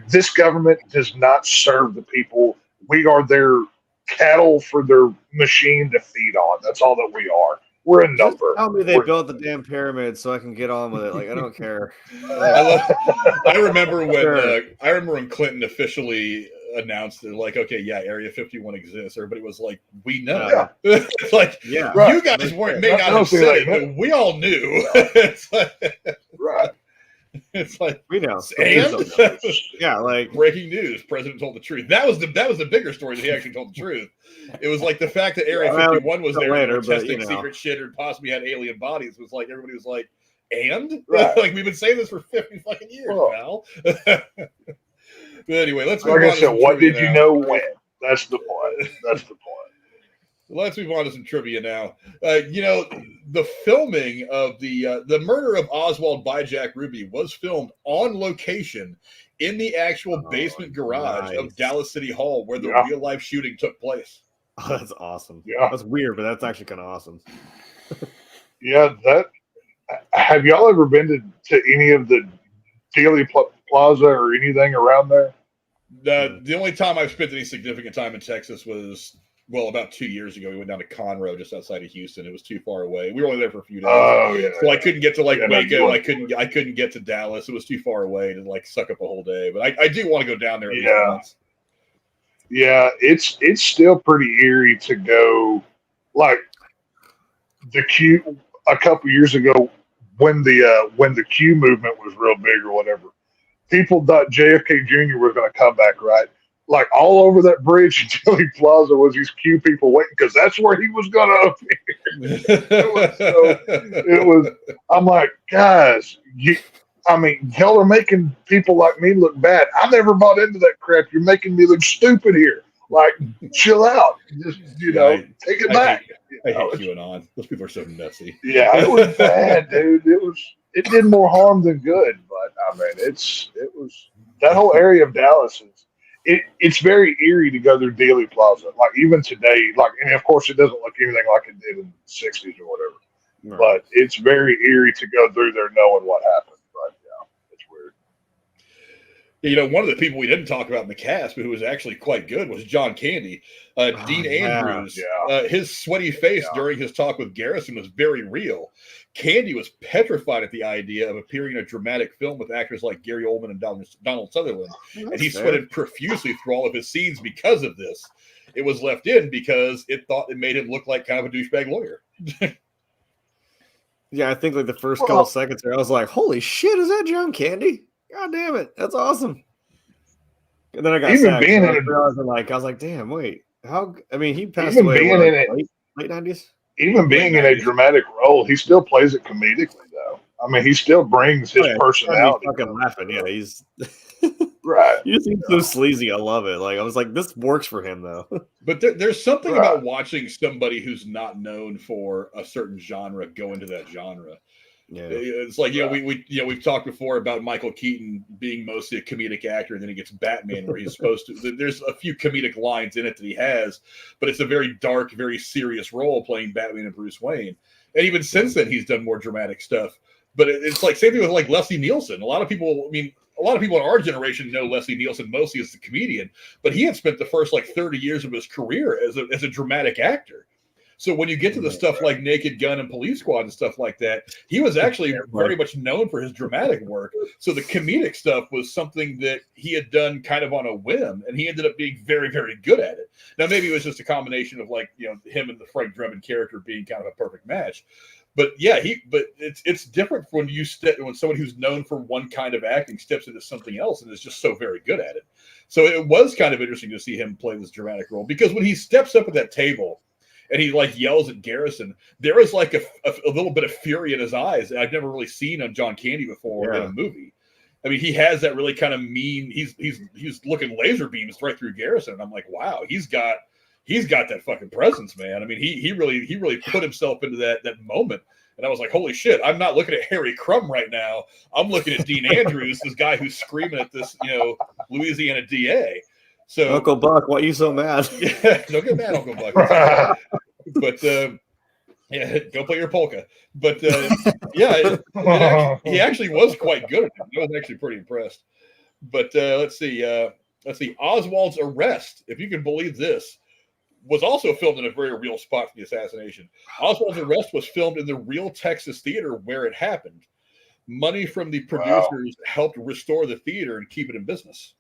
This government does not serve the people. We are their cattle for their machine to feed on. That's all that we are. We're a Just number. tell me they built the damn pyramid so I can get on with it. Like, I don't care. I remember when Clinton officially announced it, like, okay, yeah, Area 51 exists. Everybody was like, we know. It's like, Yeah, right. You guys may not have said it, but we all knew. It's like, right. It's like, we know. And Yeah, like breaking news: President told the truth. That was the bigger story that he actually told the truth. It was like the fact that Area 51 was there later, and testing secret shit or possibly had alien bodies was like everybody was like, and right. like we've been saying this for 50 fucking years, pal. But anyway, let's move like on I said, what did you now. know when? That's the point. That's the point. Let's move on to some trivia now. The filming of the murder of Oswald by Jack Ruby was filmed on location in the actual basement garage of Dallas City Hall, where the real life shooting took place. Oh, that's awesome. Yeah, that's weird, but that's actually kind of awesome. Yeah, have y'all ever been to any of the Dealey Plaza or anything around there? The only time I've spent any significant time in Texas was, well, about 2 years ago. We went down to Conroe, just outside of Houston. It was too far away. We were only there for a few days. Oh, yeah. So I couldn't get to Waco. I couldn't get to Dallas. It was too far away to like suck up a whole day. But I do want to go down there at least once. Yeah, it's still pretty eerie to go, like the Q a couple years ago when the Q movement was real big or whatever. People thought JFK Jr. was going to come back, right? Like all over that bridge in Dealey Plaza was these Q people waiting because that's where he was going to appear. It was. I'm like, guys, y'all are making people like me look bad. I never bought into that crap. You're making me look stupid here. Like, chill out. Just take it back. I hate QAnon. Those people are so messy. Yeah, it was bad, dude. It did more harm than good. But I mean, it was that whole area of Dallas is. It's very eerie to go through Dealey Plaza. Like even today, and of course it doesn't look anything like it did in the 60s or whatever. Right. But it's very eerie to go through there knowing what happened. But yeah, it's weird. One of the people we didn't talk about in the cast, but who was actually quite good, was John Candy. Dean Andrews. Yeah. His sweaty face during his talk with Garrison was very real. Candy was petrified at the idea of appearing in a dramatic film with actors like Gary Oldman and Donald Sutherland, and he sweated profusely through all of his scenes because of this. It was left in because it made him look like kind of a douchebag lawyer. Yeah, I think like the first couple seconds there, I was like, "Holy shit, is that John Candy? God damn it, that's awesome!" And then I got sad. I was like, "Damn, wait, how?" I mean, he passed away in late 90s. Even being in a dramatic role, he still plays it comedically, though. I mean, he still brings his personality. He's fucking laughing, yeah. He's right. You seem so sleazy. I love it. Like I was like, this works for him, though. But there's something about watching somebody who's not known for a certain genre go into that genre. Yeah, it's like we've talked before about Michael Keaton being mostly a comedic actor, and then he gets Batman where he's supposed to. There's a few comedic lines in it that he has, but it's a very dark, very serious role playing Batman and Bruce Wayne. And even since then, he's done more dramatic stuff. But it's like same thing with like Leslie Nielsen. A lot of people in our generation know Leslie Nielsen mostly as a comedian, but he had spent the first like 30 years of his career as a dramatic actor. So when you get to the stuff like Naked Gun and Police Squad and stuff like that, he was actually very much known for his dramatic work. So the comedic stuff was something that he had done kind of on a whim, and he ended up being very, very good at it. Now, maybe it was just a combination of like, him and the Frank Drebin character being kind of a perfect match. But yeah, it's different when when someone who's known for one kind of acting steps into something else and is just so very good at it. So it was kind of interesting to see him play this dramatic role, because when he steps up at that table and he like yells at Garrison, there is like a little bit of fury in his eyes that I've never really seen on John Candy before in a movie. I mean, he has that really kind of mean. He's looking laser beams right through Garrison, and I'm like, wow, he's got that fucking presence, man. I mean, he really put himself into that moment, and I was like, holy shit, I'm not looking at Harry Crumb right now. I'm looking at Dean Andrews, this guy who's screaming at this Louisiana DA. So Uncle Buck, why are you so mad? Yeah, don't get mad, Uncle Buck. But Yeah, go play your polka. But yeah, he actually was quite good at it. I was actually pretty impressed. But let's see. Oswald's arrest, if you can believe this, was also filmed in a very real spot for the assassination. Oswald's arrest was filmed in the real Texas theater where it happened. Money from the producers helped restore the theater and keep it in business.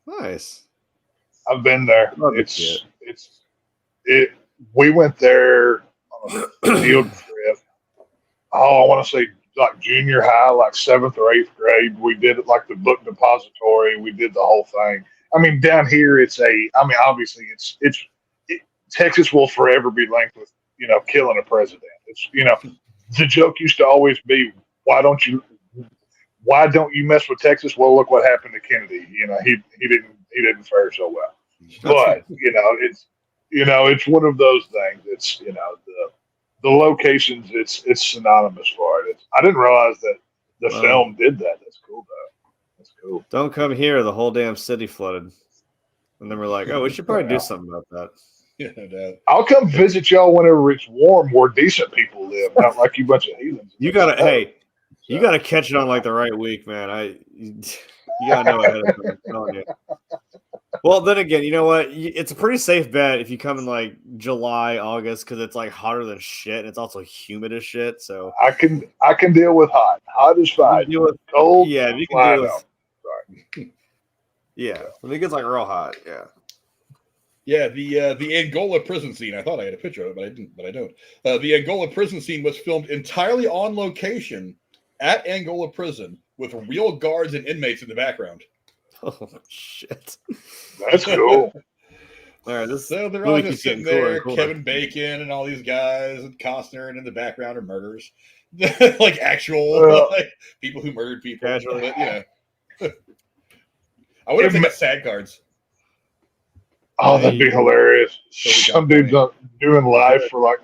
Nice. I've been there. We went there on a field trip. Oh, I want to say like junior high, like 7th or 8th grade. We did it like the book depository. We did the whole thing. I mean, down here, obviously Texas will forever be linked with, killing a president. It's, the joke used to always be, why don't you mess with Texas? Well, look what happened to Kennedy. He didn't fare so well. But it's one of those things. It's the locations. It's synonymous for it. I didn't realize that the film did that. That's cool though. That's cool. Don't come here. The whole damn city flooded, and then we're like, oh, we should probably do something about that. Yeah, no doubt. I'll come visit y'all whenever it's warm, where decent people live, not like you bunch of heathens. You gotta catch it on like the right week, man. You gotta know ahead of time. I'm telling you. Well, then again, you know what? It's a pretty safe bet if you come in like July, August, because it's like hotter than shit, and it's also humid as shit. So I can deal with hot. Hot is fine. Deal with cold. Yeah, if you can deal with. Sorry. Yeah, when it gets like real hot. Yeah. Yeah, the Angola prison scene. I thought I had a picture of it, but I didn't. But I don't. The Angola prison scene was filmed entirely on location at Angola prison with real guards and inmates in the background. Oh shit! That's cool. All right, so they're all just sitting there, Kevin Bacon and all these guys, and Costner, and in the background are murders, like actual like people who murdered people. Casually. But, I wonder if they got SAG cards. Oh, that'd be hilarious. Some dude's doing live for like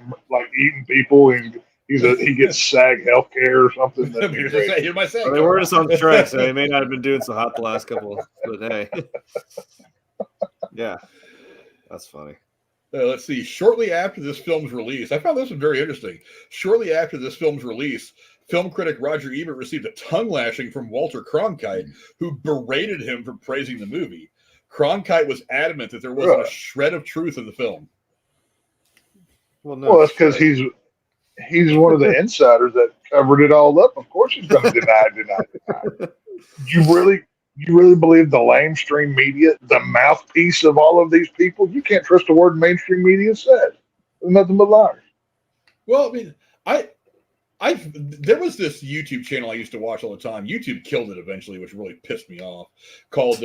eating people, and he gets SAG healthcare or something. Here's my SAG. Well, they were just on strike, so they may not have been doing so hot the last couple. But hey, yeah, that's funny. Let's see. Shortly after this film's release, I found this one very interesting. Shortly after this film's release, film critic Roger Ebert received a tongue lashing from Walter Cronkite, who berated him for praising the movie. Cronkite was adamant that there wasn't a shred of truth in the film. Well, that's because he's one of the insiders that covered it all up. Of course, he's going to deny. You really believe the lamestream media, the mouthpiece of all of these people? You can't trust a word mainstream media says. There's nothing but liars. Well, I mean, there was this YouTube channel I used to watch all the time. YouTube killed it eventually, which really pissed me off, called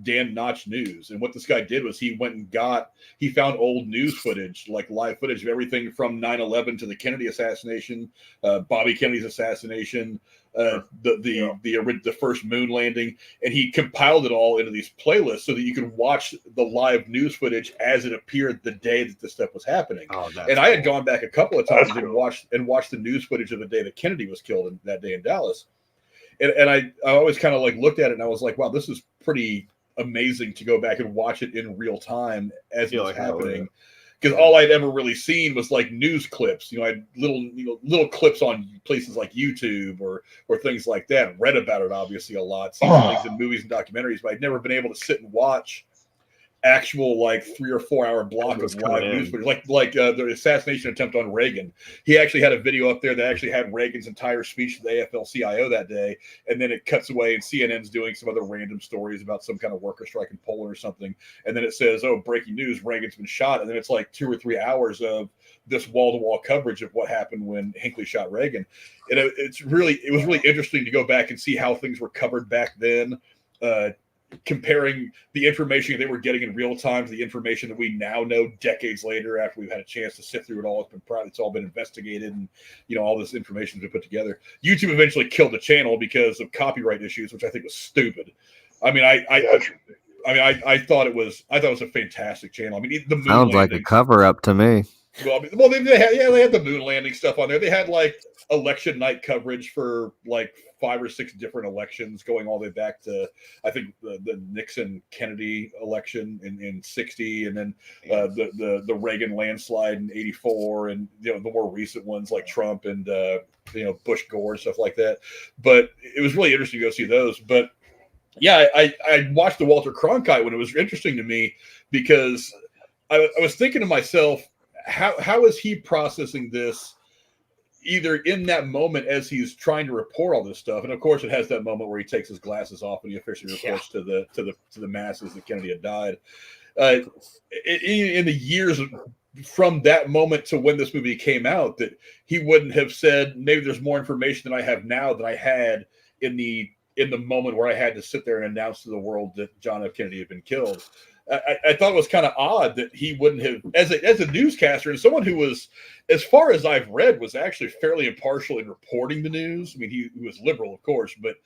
Dan Notch News. And what this guy did was he found old news footage, like live footage of everything from 9/11 to the Kennedy assassination, Bobby Kennedy's assassination, the first moon landing, and he compiled it all into these playlists so that you could watch the live news footage as it appeared the day that this stuff was happening. And I had gone back a couple of times and watched the news footage of the day that Kennedy was killed that day in Dallas. And I always kind of like looked at it and I was like, wow, this is pretty amazing to go back and watch it in real time as it was happening. Because all I'd ever really seen was like news clips. I had little clips on places like YouTube or things like that. Read about it obviously a lot. Seen things in movies and documentaries, but I'd never been able to sit and watch actual like 3 or 4 hour block of live news footage, like the assassination attempt on Reagan. He actually had a video up there that actually had Reagan's entire speech to the AFL-CIO that day, and then it cuts away and CNN's doing some other random stories about some kind of worker strike in Poland or something, and then it says, oh, breaking news, Reagan's been shot, and then it's like 2 or 3 hours of this wall-to-wall coverage of what happened when Hinckley shot Reagan. And it was really interesting to go back and see how things were covered back then, comparing the information they were getting in real time to the information that we now know decades later after we've had a chance to sift through it all. It's all been investigated, and all this information has been put together. YouTube eventually killed the channel because of copyright issues, which I think was stupid. I mean, I thought it was a fantastic channel. I mean, the moon sounds like a cover up to me. Well, they had the moon landing stuff on there. They had like election night coverage for like 5 or 6 different elections, going all the way back to I think the Nixon Kennedy election in '60, and then the Reagan landslide in '84, and the more recent ones like Trump and Bush Gore and stuff like that. But it was really interesting to go see those. But yeah, I watched the Walter Cronkite when it was interesting to me because I was thinking to myself, how is he processing this? Either in that moment as he's trying to report all this stuff, and of course it has that moment where he takes his glasses off and he officially reports to the masses that Kennedy had died. In the years from that moment to when this movie came out, that he wouldn't have said, maybe there's more information than I have now than I had in the moment where I had to sit there and announce to the world that John F. Kennedy had been killed. I thought it was kind of odd that he wouldn't have, as a newscaster and someone who was, as far as I've read, was actually fairly impartial in reporting the news. I mean, he was liberal, of course, but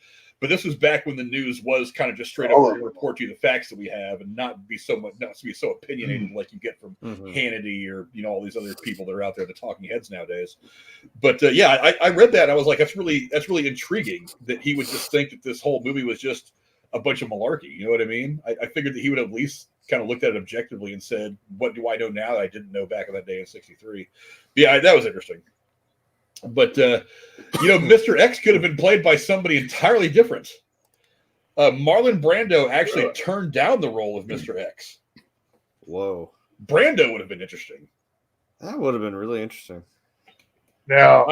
this was back when the news was kind of just straight up report to you the facts that we have, and not be so opinionated like you get from Hannity or all these other people that are out there, the talking heads nowadays. But I read that and I was like, that's really intriguing that he would just think that this whole movie was just a bunch of malarkey. You know what I mean? I figured that he would at least kind of looked at it objectively and said, what do I know now that I didn't know back in that day in '63? Yeah, that was interesting. But, Mr. X could have been played by somebody entirely different. Marlon Brando actually turned down the role of Mr. X. Whoa. Brando would have been interesting. That would have been really interesting. Now,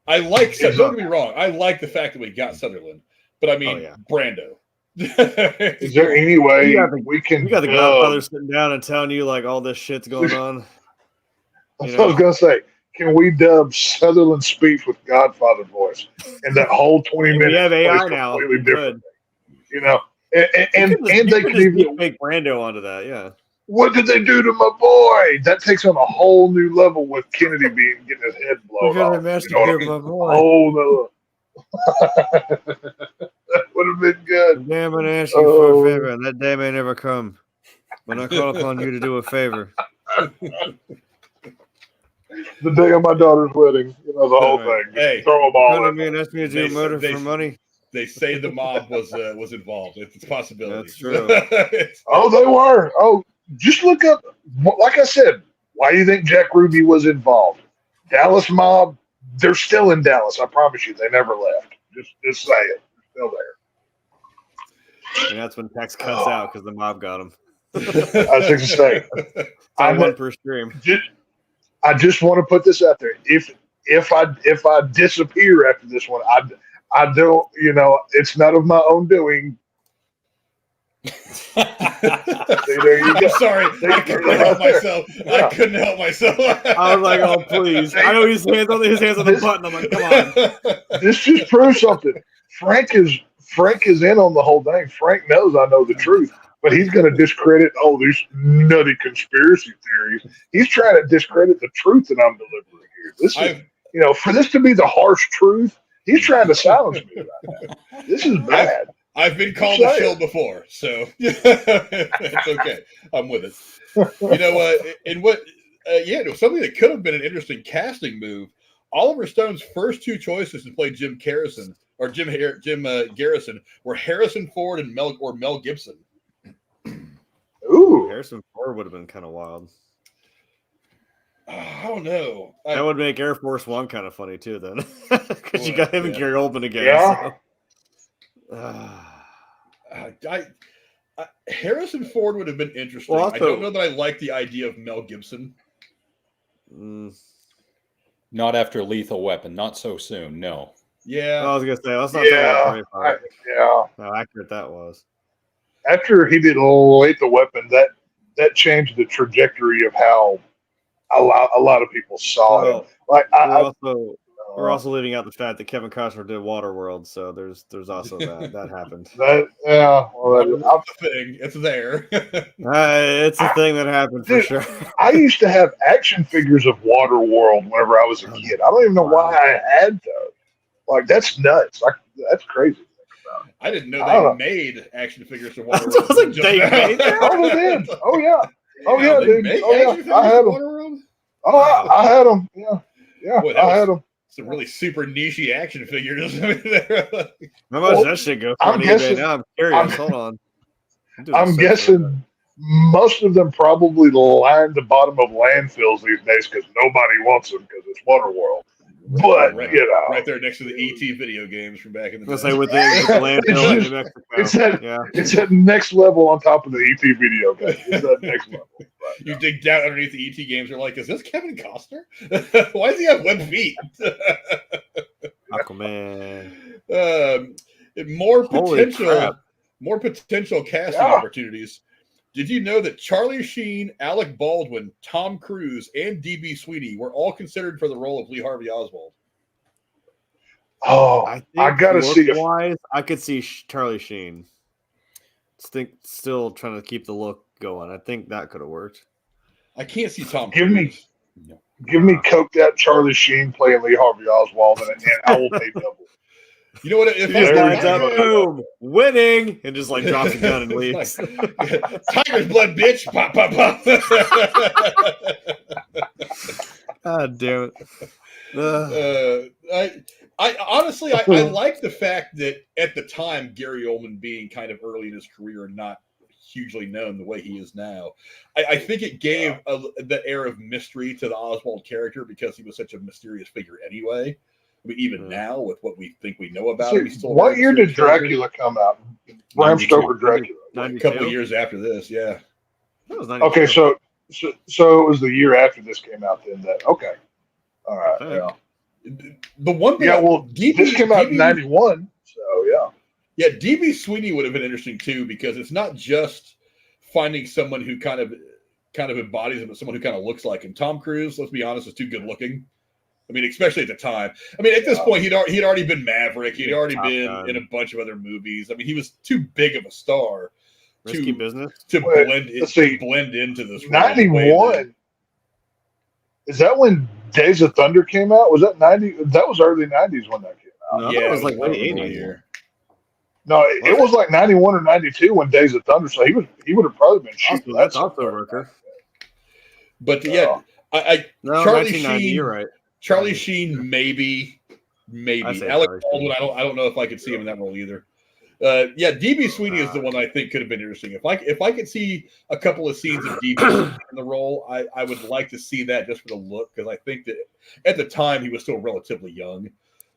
I like, don't get me wrong, I like the fact that we got Sutherland, but I mean, Brando. Is there any way we can? You got the Godfather sitting down and telling you like all this shit's going on. That's what I was gonna say. Can we dub Sutherland's speech with Godfather voice, and that whole 20 minutes? We have AI now. Completely different. And they could even make Brando onto that. Yeah. What did they do to my boy? That takes on a whole new level with Kennedy getting his head blown off. My boy. Oh no. That would have been good. Damn, I'm ask you for a favor, and that day may never come. When I call upon you to do a favor. The day of my daughter's wedding, the whole thing. Hey, throw them all in. Me and ask me to do murder for money. They say the mob was involved. It's a possibility. That's true. Oh, they were. Oh, just look up. Like I said, why do you think Jack Ruby was involved? Dallas mob. They're still in Dallas. I promise you, they never left. Just say it. They're still there. And that's when Tex cuts out because the mob got him. I was going to say. I'm one per stream. I just want to put this out there. If I disappear after this one, I don't. It's not of my own doing. See, there you go. I'm sorry, I couldn't help myself. I couldn't help myself. I was like, oh please! I know his hands on the button. I'm like, come on. This just proves something. Frank is in on the whole thing. Frank knows I know the truth, but he's going to discredit all these nutty conspiracy theories. He's trying to discredit the truth that I'm delivering here. This is, for this to be the harsh truth, he's trying to silence me right now. This is bad. I've been called a shill before, so it's okay. I'm with it. And what? Something that could have been an interesting casting move. Oliver Stone's first 2 choices to play Jim Garrison were Harrison Ford and Mel Gibson. Ooh, Harrison Ford would have been kind of wild. I don't know. That would make Air Force One kind of funny too, then, because you got him and Gary Oldman again. Yeah. So. Harrison Ford would have been interesting. Well, also, I don't know that I like the idea of Mel Gibson. Not after Lethal Weapon. Not so soon. No. Yeah. I was gonna say let's not talk about how accurate that was. After he did Lethal Weapon, that changed the trajectory of how a lot of people saw him. Like we're also leaving out the fact that Kevin Costner did Waterworld, so there's also that happened. The thing, it's there. It's a thing that happened for sure. I used to have action figures of Waterworld whenever I was a kid. I don't even know why I had those. Like, that's nuts. That's crazy. I didn't know they made action figures of Waterworld. I was like, they made them? Oh, they did. Oh, yeah. Oh, yeah, dude. Oh, yeah. I had them. Waterworld? Oh, I had them. Yeah. Yeah, Boy, I had them. some really super niche action figures. How much Well, does that shit go for I'm on guessing- eBay now? I'm curious. Hold on. I'm guessing most of them probably line the bottom of landfills these days because nobody wants them because it's Waterworld. But right, you know, right there next to the ET video games from back in the Let's day. say with the landfill in New Mexico. it's that next level on top of the ET video game. It's that next level. But, You dig down underneath the ET games, you're like, is this Kevin Costner? Why does he have web feet? Aquaman. More Holy potential, crap. more potential casting Yeah. opportunities. Did you know that Charlie Sheen, Alec Baldwin, Tom Cruise, and DB Sweeney were all considered for the role of Lee Harvey Oswald? oh, I gotta see if wise. I could see Charlie Sheen. Still trying to keep the look going. I think that could have worked. I can't see Tom Give Cruise. me- give me coked out Charlie Sheen playing Lee Harvey Oswald, and I will pay double. You know what? If He just There lines you up, go. boom, winning, and just like drops a gun and It's leaves. like, Tiger's blood, bitch! Pop, pop, pop. God damn it. I honestly, I like the fact that at the time, Gary Oldman being kind of early in his career and not hugely known the way he is now, I think it gave the air of mystery to the Oswald character because he was such a mysterious figure anyway. I mean, even now with what we think we know about him, he's still What year did Dracula come out? Bram 92. Stoker Dracula. A couple of years after this, yeah. That was 92. Okay, so it was the year after this came out. Then that okay, all right, Okay. yeah. The one thing, Well, DB this came out in '91, so yeah. Yeah, DB Sweeney would have been interesting too because it's not just finding someone who kind of embodies him, but someone who kind of looks like him. Tom Cruise, let's be honest, is too good looking. I mean, especially at the time. I mean, at this point, he'd already been Maverick. He'd already been in a bunch of other movies. I mean, he was too big of a star Risky business. to blend into this. role the way that- '91. Is that when Days of Thunder came out? Was that '90? That was early '90s when that came out. No, Yeah, it was like probably late that 80s. year. No, it was like '91 or '92 when Days of Thunder. So he would have probably been shooting. That's also a worker. But yeah, No, Charlie 1990. Sheen- You're right. Charlie Sheen, maybe. I say Alec Charlie Baldwin, I don't know if I could see him in that role either. Yeah, DB Sweeney is the one I think could have been interesting. If I could see a couple of scenes of DB Sweeney in the role, I would like to see that just for the look because I think that at the time he was still relatively young,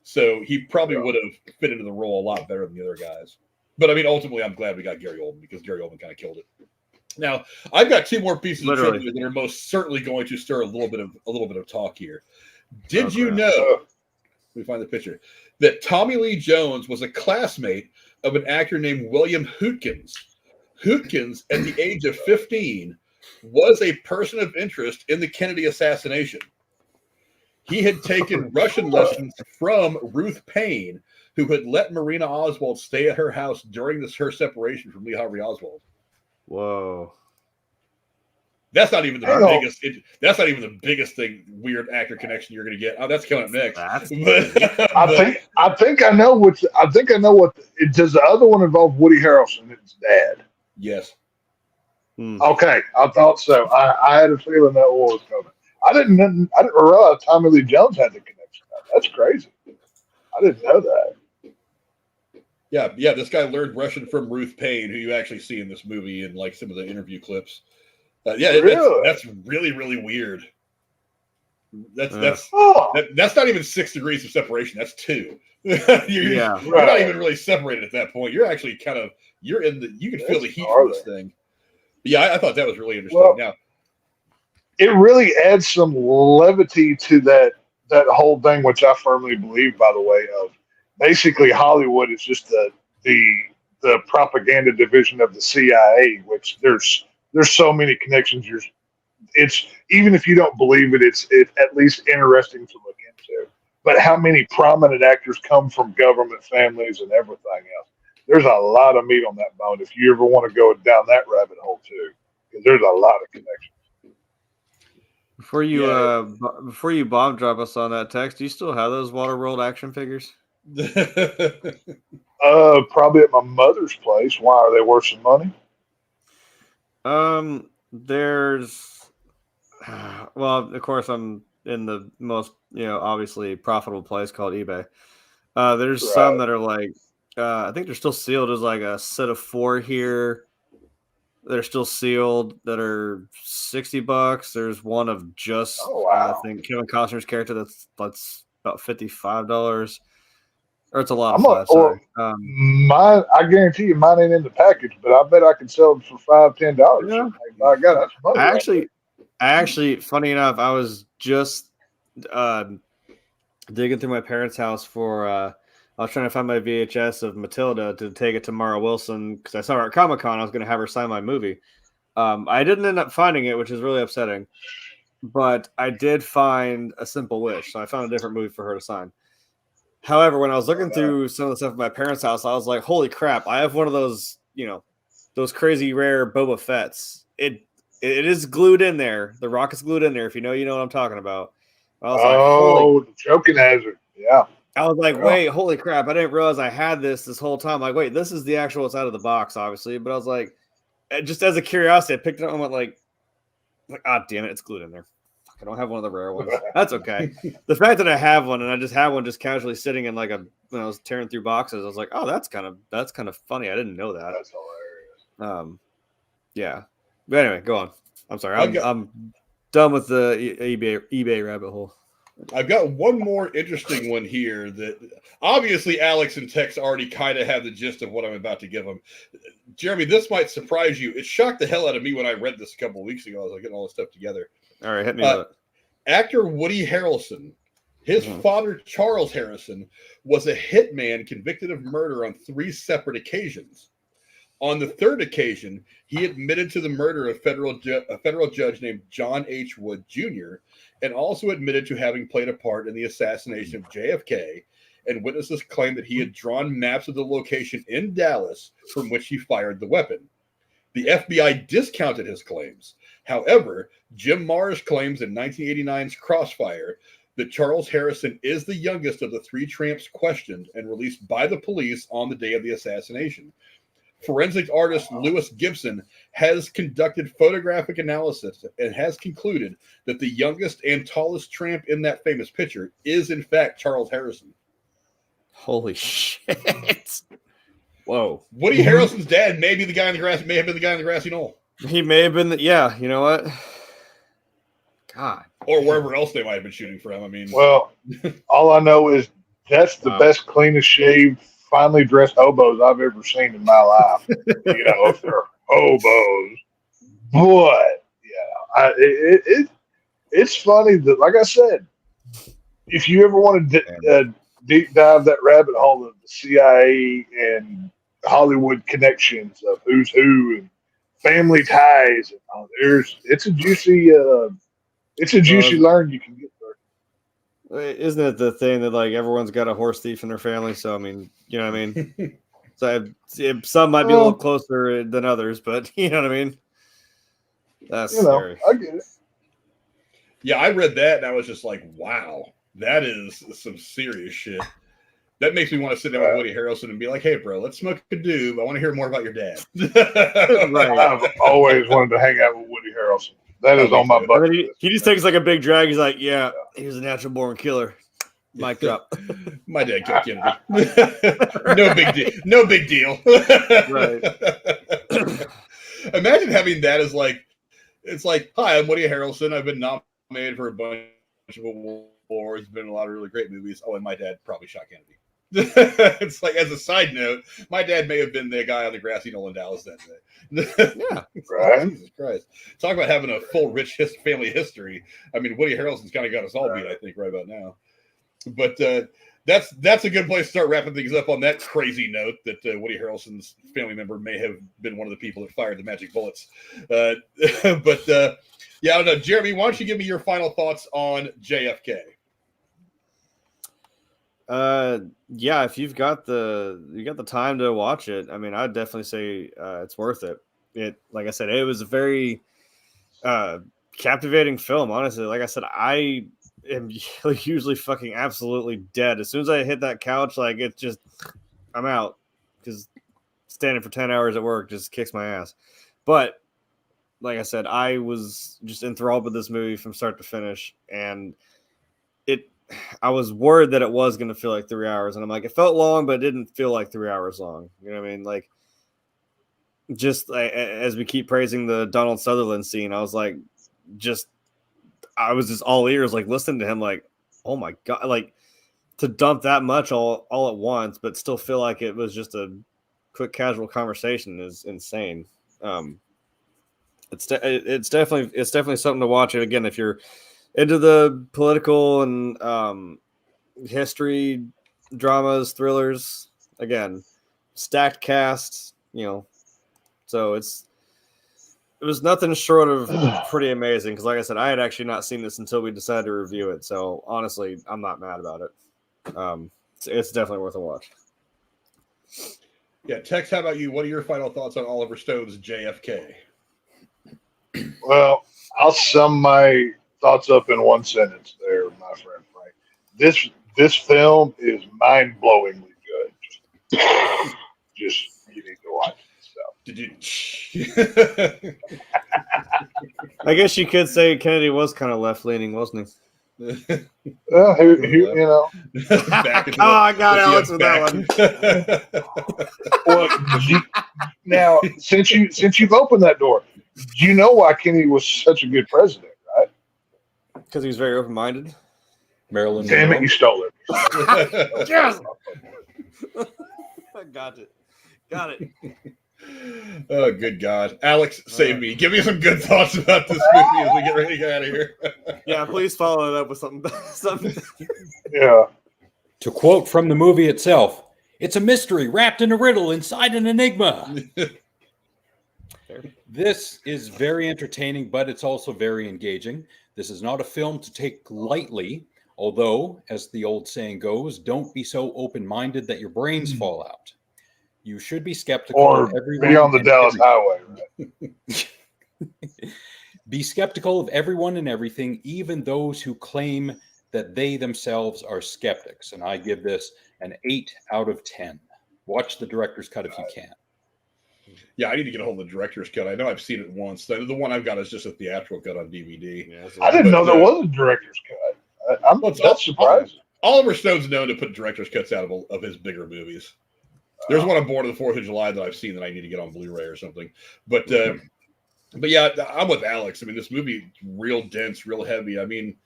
so he probably would have fit into the role a lot better than the other guys. But I mean, ultimately, I'm glad we got Gary Oldman because Gary Oldman kind of killed it. Now, I've got two more pieces of trivia that are most certainly going to stir a little bit of talk here. Did you know? Let me find the picture. That Tommy Lee Jones was a classmate of an actor named William Hootkins. Hootkins, at the age of 15, was a person of interest in the Kennedy assassination. He had taken Russian lessons from Ruth Payne, who had let Marina Oswald stay at her house during her separation from Lee Harvey Oswald. Whoa. That's not even the biggest. That's not even the biggest thing. Weird actor connection you're going to get. Oh, that's coming up next. I think I know what. Does the other one involve Woody Harrelson, his dad? Yes. Okay, I thought so. I had a feeling that one was coming. I didn't realize Tommy Lee Jones had the connection. That's crazy. I didn't know that. Yeah. This guy learned Russian from Ruth Payne, who you actually see in this movie in like some of the interview clips. That's really, really weird. That's not even 6 degrees of separation. That's 2. You're not even really separated at that point. You're actually you can feel the heat from this thing. But yeah, I thought that was really interesting. Well, now, it really adds some levity to that whole thing, which I firmly believe, by the way, of basically Hollywood is just the propaganda division of the CIA, which there's so many connections. It's even if you don't believe it, it's at least interesting to look into. But how many prominent actors come from government families and everything else? There's a lot of meat on that bone if you ever want to go down that rabbit hole too, because there's a lot of connections. Before you bomb drop us on that text, do you still have those Waterworld action figures? Probably at my mother's place. Why, are they worth some money? There's, well, of course, I'm in the most, obviously profitable place called eBay. There's Right. some that are like, I think they're still sealed as like a set of 4 here. They're still sealed that are $60. There's one of just, Oh, wow. I think Kevin Costner's character that's about $55. Or it's a lot of I'm not, 5, sorry. mine. I guarantee you, mine ain't in the package, but I bet I could sell it for $5-10. Yeah. My God, that's money. I Right actually, funny enough, I was just digging through my parents' house for. I was trying to find my VHS of Matilda to take it to Mara Wilson because I saw her at Comic-Con. I was going to have her sign my movie. I didn't end up finding it, which is really upsetting. But I did find A Simple Wish, so I found a different movie for her to sign. However, when I was looking through some of the stuff at my parents' house, I was like, "Holy crap! I have one of those, those crazy rare Boba Fett's. It is glued in there. The rock is glued in there. If you know what I'm talking about." I was like, the choking hazard. Yeah. I was like, wait, holy crap! I didn't realize I had this whole time. Like, wait, this is the actual. It's out of the box, obviously. But I was like, just as a curiosity, I picked it up and went like, ah, damn it, it's glued in there. Fuck, I don't have one of the rare ones. That's okay. The fact that I have one and I just have one just casually sitting in when I was tearing through boxes, I was like, oh, that's kind of funny. I didn't know that. That's hilarious. Yeah. But anyway, go on. I'm sorry. I'm done with the eBay rabbit hole. I've got one more interesting one here that obviously Alex and Tex already kind of have the gist of what I'm about to give them. Jeremy, this might surprise you. It shocked the hell out of me when I read this a couple of weeks ago. I was like getting all this stuff together. All right, hit me with it. Actor Woody Harrelson, his father, Charles Harrison, was a hitman convicted of murder on 3 separate occasions. On the 3rd occasion, he admitted to the murder of a federal judge named John H. Wood Jr., and also admitted to having played a part in the assassination of JFK, and witnesses claimed that he had drawn maps of the location in Dallas from which he fired the weapon. The FBI discounted his claims. However, Jim Marrs claims in 1989's Crossfire that Charles Harrison is the youngest of the 3 tramps questioned and released by the police on the day of the assassination. Forensic artist Lewis Gibson has conducted photographic analysis and has concluded that the youngest and tallest tramp in that famous picture is, in fact, Charles Harrison. Holy shit. Whoa. Woody Harrelson's dad may have been the guy in the grassy knoll. He may have been yeah, you know what? God. Or wherever else they might have been shooting from. I mean, well, all I know is that's the best, cleanest shaved, finely dressed hobos I've ever seen in my life. If they're hobos, but it's funny that, like I said, if you ever want to deep dive that rabbit hole of the CIA and Hollywood connections of who's who and family ties, it's a juicy learn you can get there. Isn't it the thing that like everyone's got a horse thief in their family? So I mean, you know what I mean. So some might be a little closer than others, but you know what I mean. That's scary. I get it. Yeah, I read that and I was just like, wow, that is some serious shit. That makes me want to sit down with Woody Harrelson and be like, hey, bro, let's smoke a doob. I want to hear more about your dad. Right. I've always wanted to hang out with Woody Harrelson. That is on my bucket list. He just takes like a big drag. He's like, yeah, he was a natural born killer. Mic drop. My dad killed Kennedy. No big deal. No big deal. Right. Imagine having that as like, it's like, hi, I'm Woody Harrelson. I've been nominated for a bunch of awards. Been in a lot of really great movies. Oh, and my dad probably shot Kennedy. It's like, as a side note, my dad may have been the guy on the grassy knoll in Dallas that day. Yeah, right. Jesus Christ! Talk about having a full, rich family history. I mean, Woody Harrelson's kind of got us all beat, I think, right about now. But that's a good place to start wrapping things up on that crazy note that Woody Harrelson's family member may have been one of the people that fired the magic bullets. But yeah, I don't know, Jeremy. Why don't you give me your final thoughts on JFK? Yeah, if you've got the time to watch it, I mean, I'd definitely say it's worth it. It, like I said, it was a very captivating film. Honestly, like I said, I am usually fucking absolutely dead as soon as I hit that couch. Like, it just, I'm out because standing for 10 hours at work just kicks my ass. But like I said, I was just enthralled with this movie from start to finish, and I was worried that it was going to feel like 3 hours, and I'm like, it felt long, but it didn't feel like 3 hours long. You know what I mean? Like, just as we keep praising the Donald Sutherland scene, I was like, I was just all ears, like listening to him, like, oh my God, like to dump that much all at once, but still feel like it was just a quick, casual conversation is insane. It's definitely something to watch. And again, if you're into the political and history dramas, thrillers, again, stacked cast, so it was nothing short of pretty amazing. Because like I said, I had actually not seen this until we decided to review it. So honestly, I'm not mad about it. It's definitely worth a watch. Yeah, Tex, how about you? What are your final thoughts on Oliver Stone's JFK? Well, I'll sum my thoughts up in one sentence there, my friend Frank. This film is mind-blowingly good. Just you need to watch it. So. Did you? I guess you could say Kennedy was kind of left-leaning, wasn't he? Well, you know. I got Alex with that one. Well, now, since you've opened that door, do you know why Kennedy was such a good president, right? Because he was very open-minded. Maryland. Damn it, you stole it. Yes. Got it. Oh, good God. Alex, save me. Give me some good thoughts about this movie as we get ready to get out of here. Yeah, please follow it up with something. Yeah. To quote from the movie itself, it's a mystery wrapped in a riddle inside an enigma. This is very entertaining, but it's also very engaging. This is not a film to take lightly, although, as the old saying goes, don't be so open-minded that your brains fall out. You should be skeptical or of everyone. Be on the Dallas Highway, right? Be skeptical of everyone and everything, even those who claim that they themselves are skeptics. And I give this an 8 out of 10. Watch the director's cut if you can. Yeah, I need to get a hold of the director's cut. I know I've seen it once. The one I've got is just a theatrical cut on DVD. Yeah, I didn't know there was a director's cut. That's surprising. Oliver Stone's known to put director's cuts out of his bigger movies. There's one on Born of the 4th of July that I've seen that I need to get on Blu-ray or something. But yeah, I'm with Alex. I mean, this movie real dense, real heavy. I mean,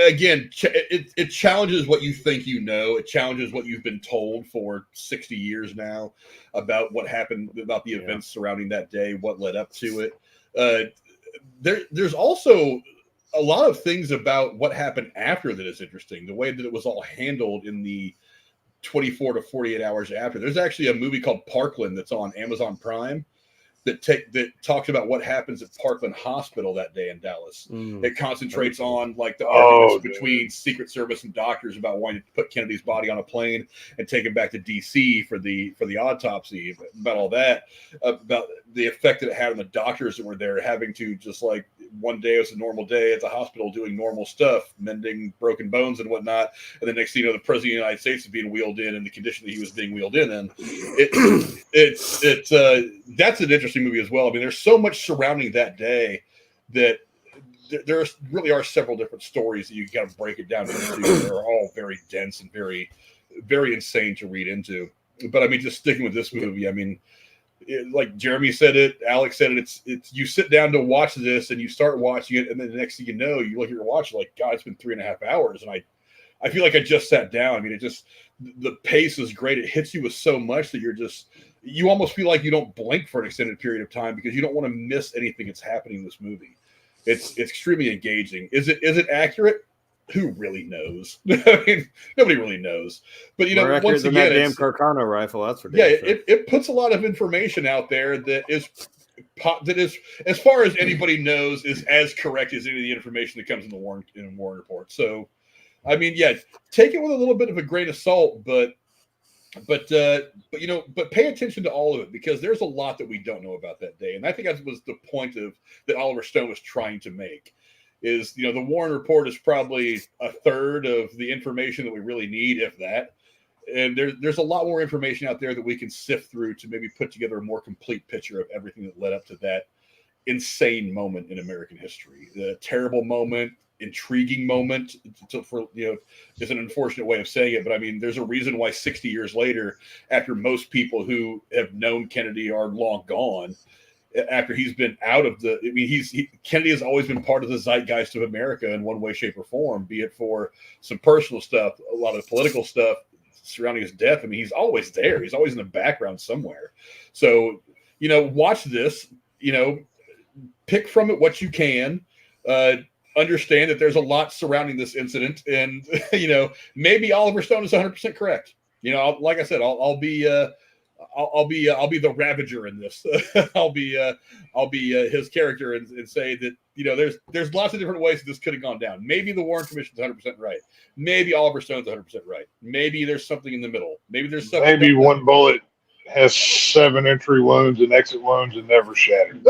again, it challenges what you think you know. It challenges what you've been told for 60 years now about what happened, about the events surrounding that day, what led up to it. There's also a lot of things about what happened after that is interesting. The way that it was all handled in the 24 to 48 hours after. There's actually a movie called Parkland that's on Amazon Prime that talks about what happens at Parkland Hospital that day in Dallas. It concentrates on like the arguments between Secret Service and doctors about wanting to put Kennedy's body on a plane and take him back to DC for the autopsy, about all that, about the effect that it had on the doctors that were there, having to just like one day it was a normal day at the hospital doing normal stuff, mending broken bones and whatnot. And the next thing you know, the president of the United States is being wheeled in the condition that he was being wheeled in. That's an interesting movie as well. I mean, there's so much surrounding that day that there really are several different stories that you kind of break it down into. They're all very dense and very, very insane to read into. But I mean, just sticking with this movie, I mean, like Jeremy said it, Alex said it, it's you sit down to watch this and you start watching it, and then the next thing you know, you look at your watch like, God, it's been 3.5 hours, and I feel like I just sat down. I mean, the pace is great. It hits you with so much that you almost feel like you don't blink for an extended period of time because you don't want to miss anything that's happening in this movie. It's extremely engaging. Is it accurate? Who really knows? I mean, nobody really knows. But once again, that damn Carcano rifle. That's for damn sure. It puts a lot of information out there that is, as far as anybody knows, is as correct as any of the information that comes in the Warren report. So, I mean, yeah, take it with a little bit of a grain of salt, but pay attention to all of it, because there's a lot that we don't know about that day, and I think that was the point that Oliver Stone was trying to make. Is the Warren report is probably a third of the information that we really need, if that. And there's a lot more information out there that we can sift through to maybe put together a more complete picture of everything that led up to that insane moment in American history. The terrible moment, intriguing moment. For is an unfortunate way of saying it, but I mean, there's a reason why 60 years later, after most people who have known Kennedy are long gone, after he's been out of the, I mean, Kennedy has always been part of the zeitgeist of America in one way, shape, or form. Be it for some personal stuff, a lot of the political stuff surrounding his death. I mean, he's always there. He's always in the background somewhere. So, watch this. Pick from it what you can. Understand that there's a lot surrounding this incident, and maybe Oliver Stone is 100% correct. Like I said, I'll be the Ravager in this. I'll be his character and say that there's lots of different ways that this could have gone down. Maybe the Warren Commission's 100% right. Maybe Oliver Stone's 100% right. Maybe there's something in the middle. Maybe there's something. Maybe one bullet has 7 entry wounds and exit wounds and never shattered.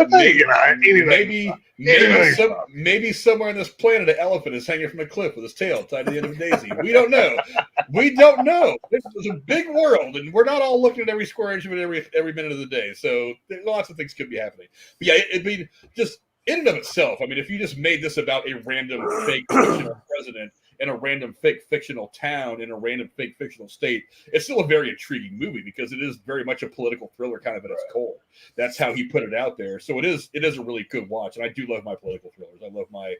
Maybe somewhere on this planet an elephant is hanging from a cliff with his tail tied to the end of a daisy. We don't know. This is a big world, and we're not all looking at every square inch of it every minute of the day. So lots of things could be happening. But yeah, I mean, just in and of itself, I mean, if you just made this about a random fake fictional president in a random fake fictional town in a random fake fictional state, it's still a very intriguing movie because it is very much a political thriller kind of at its core. That's how he put it out there. So it is a really good watch. And I do love my political thrillers. I love my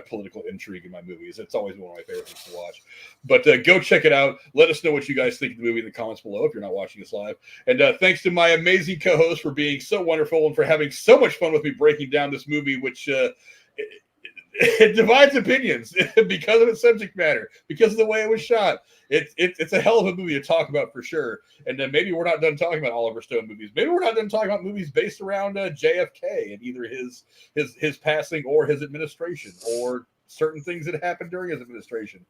political intrigue in my movies. It's always one of my favorite things to watch. But go check it out. Let us know what you guys think of the movie in the comments below if you're not watching us live. And thanks to my amazing co-host for being so wonderful and for having so much fun with me breaking down this movie, which it divides opinions because of its subject matter, because of the way it was shot. It's a hell of a movie to talk about for sure. And then maybe we're not done talking about Oliver Stone movies. Maybe we're not done talking about movies based around JFK and either his passing or his administration or certain things that happened during his administration.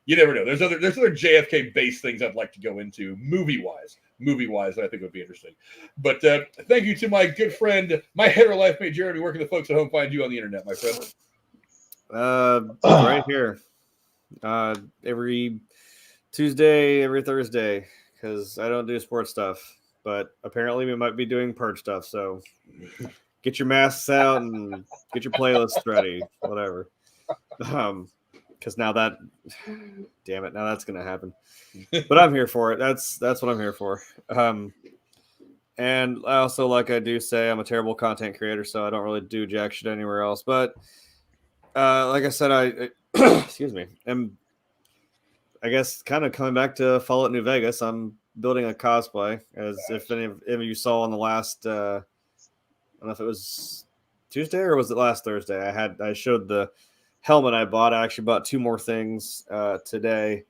You never know. There's other JFK based things I'd like to go into movie wise that I think would be interesting. But thank you to my good friend, my hetero life mate Jeremy. Where can the folks at home find you on the internet, my friend? Right here. Every Tuesday, every Thursday, because I don't do sports stuff, but apparently we might be doing purge stuff. So get your masks out and get your playlists ready, whatever. Because now that's gonna happen. But I'm here for it. That's what I'm here for. And I also, like I do say, I'm a terrible content creator, so I don't really do jack shit anywhere else. But like I said, I excuse me. I guess kind of coming back to Fallout New Vegas. I'm building a cosplay, as if any of you saw on the last. I don't know if it was Tuesday or was it last Thursday. I showed the helmet I bought. I actually bought 2 more things today.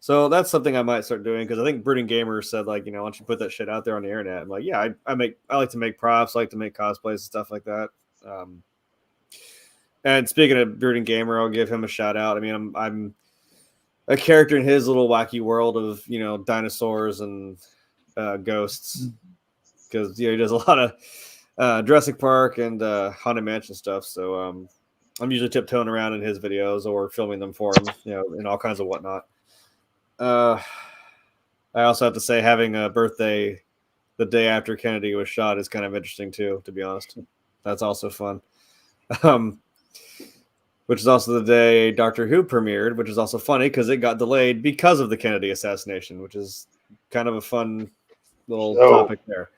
So that's something I might start doing because I think Brooding Gamer said, like, why don't you put that shit out there on the internet? I'm like, yeah, I like to make props, I like to make cosplays and stuff like that. And speaking of Brooding Gamer, I'll give him a shout out. I mean, I'm a character in his little wacky world of dinosaurs and ghosts because he does a lot of Jurassic Park and Haunted Mansion stuff. So I'm usually tiptoeing around in his videos or filming them for him, and all kinds of whatnot. I also have to say, having a birthday the day after Kennedy was shot is kind of interesting too, to be honest. That's also fun. Which is also the day Doctor Who premiered, which is also funny because it got delayed because of the Kennedy assassination, which is kind of a fun little topic there.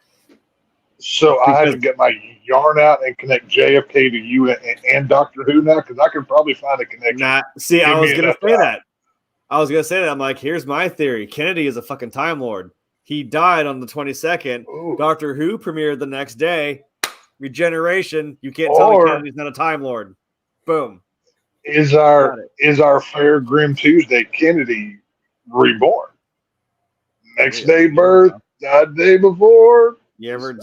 So I have to get my yarn out and connect JFK to you and Doctor Who now, because I can probably find a connection. I was going to say that. I'm like, here's my theory. Kennedy is a fucking Time Lord. He died on the 22nd. Ooh. Doctor Who premiered the next day. Regeneration. You can't tell me Kennedy's not a Time Lord. Boom. Is our fair Grim Tuesday Kennedy reborn? Next day birth, died the day before. You ever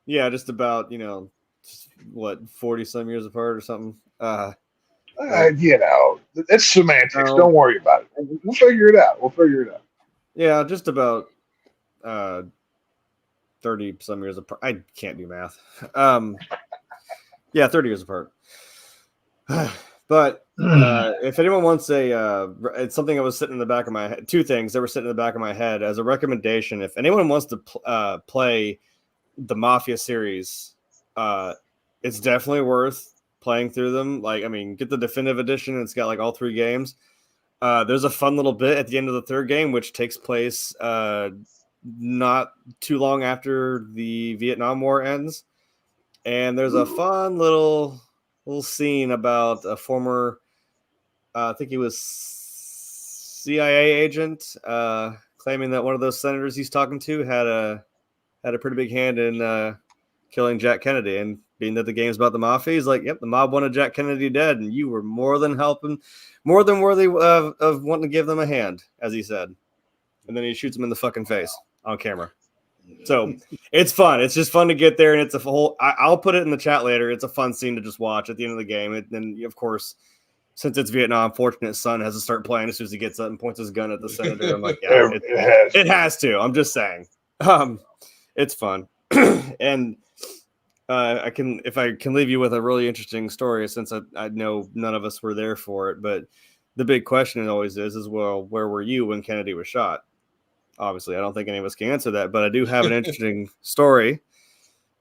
just about, 40 some years apart or something. It's semantics. Don't worry about it. We'll figure it out. Yeah, just about 30 some years apart. I can't do math. 30 years apart. But if anyone wants it's something that was sitting in the back of my head. 2 things that were sitting in the back of my head as a recommendation. If anyone wants to play the Mafia series It's definitely worth playing through them. Like, I mean, get the definitive edition. It's got like all 3 games. There's a fun little bit at the end of the 3rd game, which takes place not too long after the Vietnam War ends. And there's a fun little scene about a former, I think he was CIA agent, claiming that one of those senators he's talking to had a pretty big hand in killing Jack Kennedy. And being that the game's about the mafia, he's like, yep, the mob wanted Jack Kennedy dead, and you were more than worthy of wanting to give them a hand, as he said. And then he shoots him in the fucking face on camera. So it's fun. It's just fun to get there, and it's a whole. I'll put it in the chat later. It's a fun scene to just watch at the end of the game. And then, of course, since it's Vietnam, Fortunate's son has to start playing as soon as he gets up and points his gun at the senator. I'm like, yeah, it has to. I'm just saying. It's fun, and if I can leave you with a really interesting story, since I know none of us were there for it, but the big question always is, well, where were you when Kennedy was shot? Obviously, I don't think any of us can answer that, but I do have an interesting story.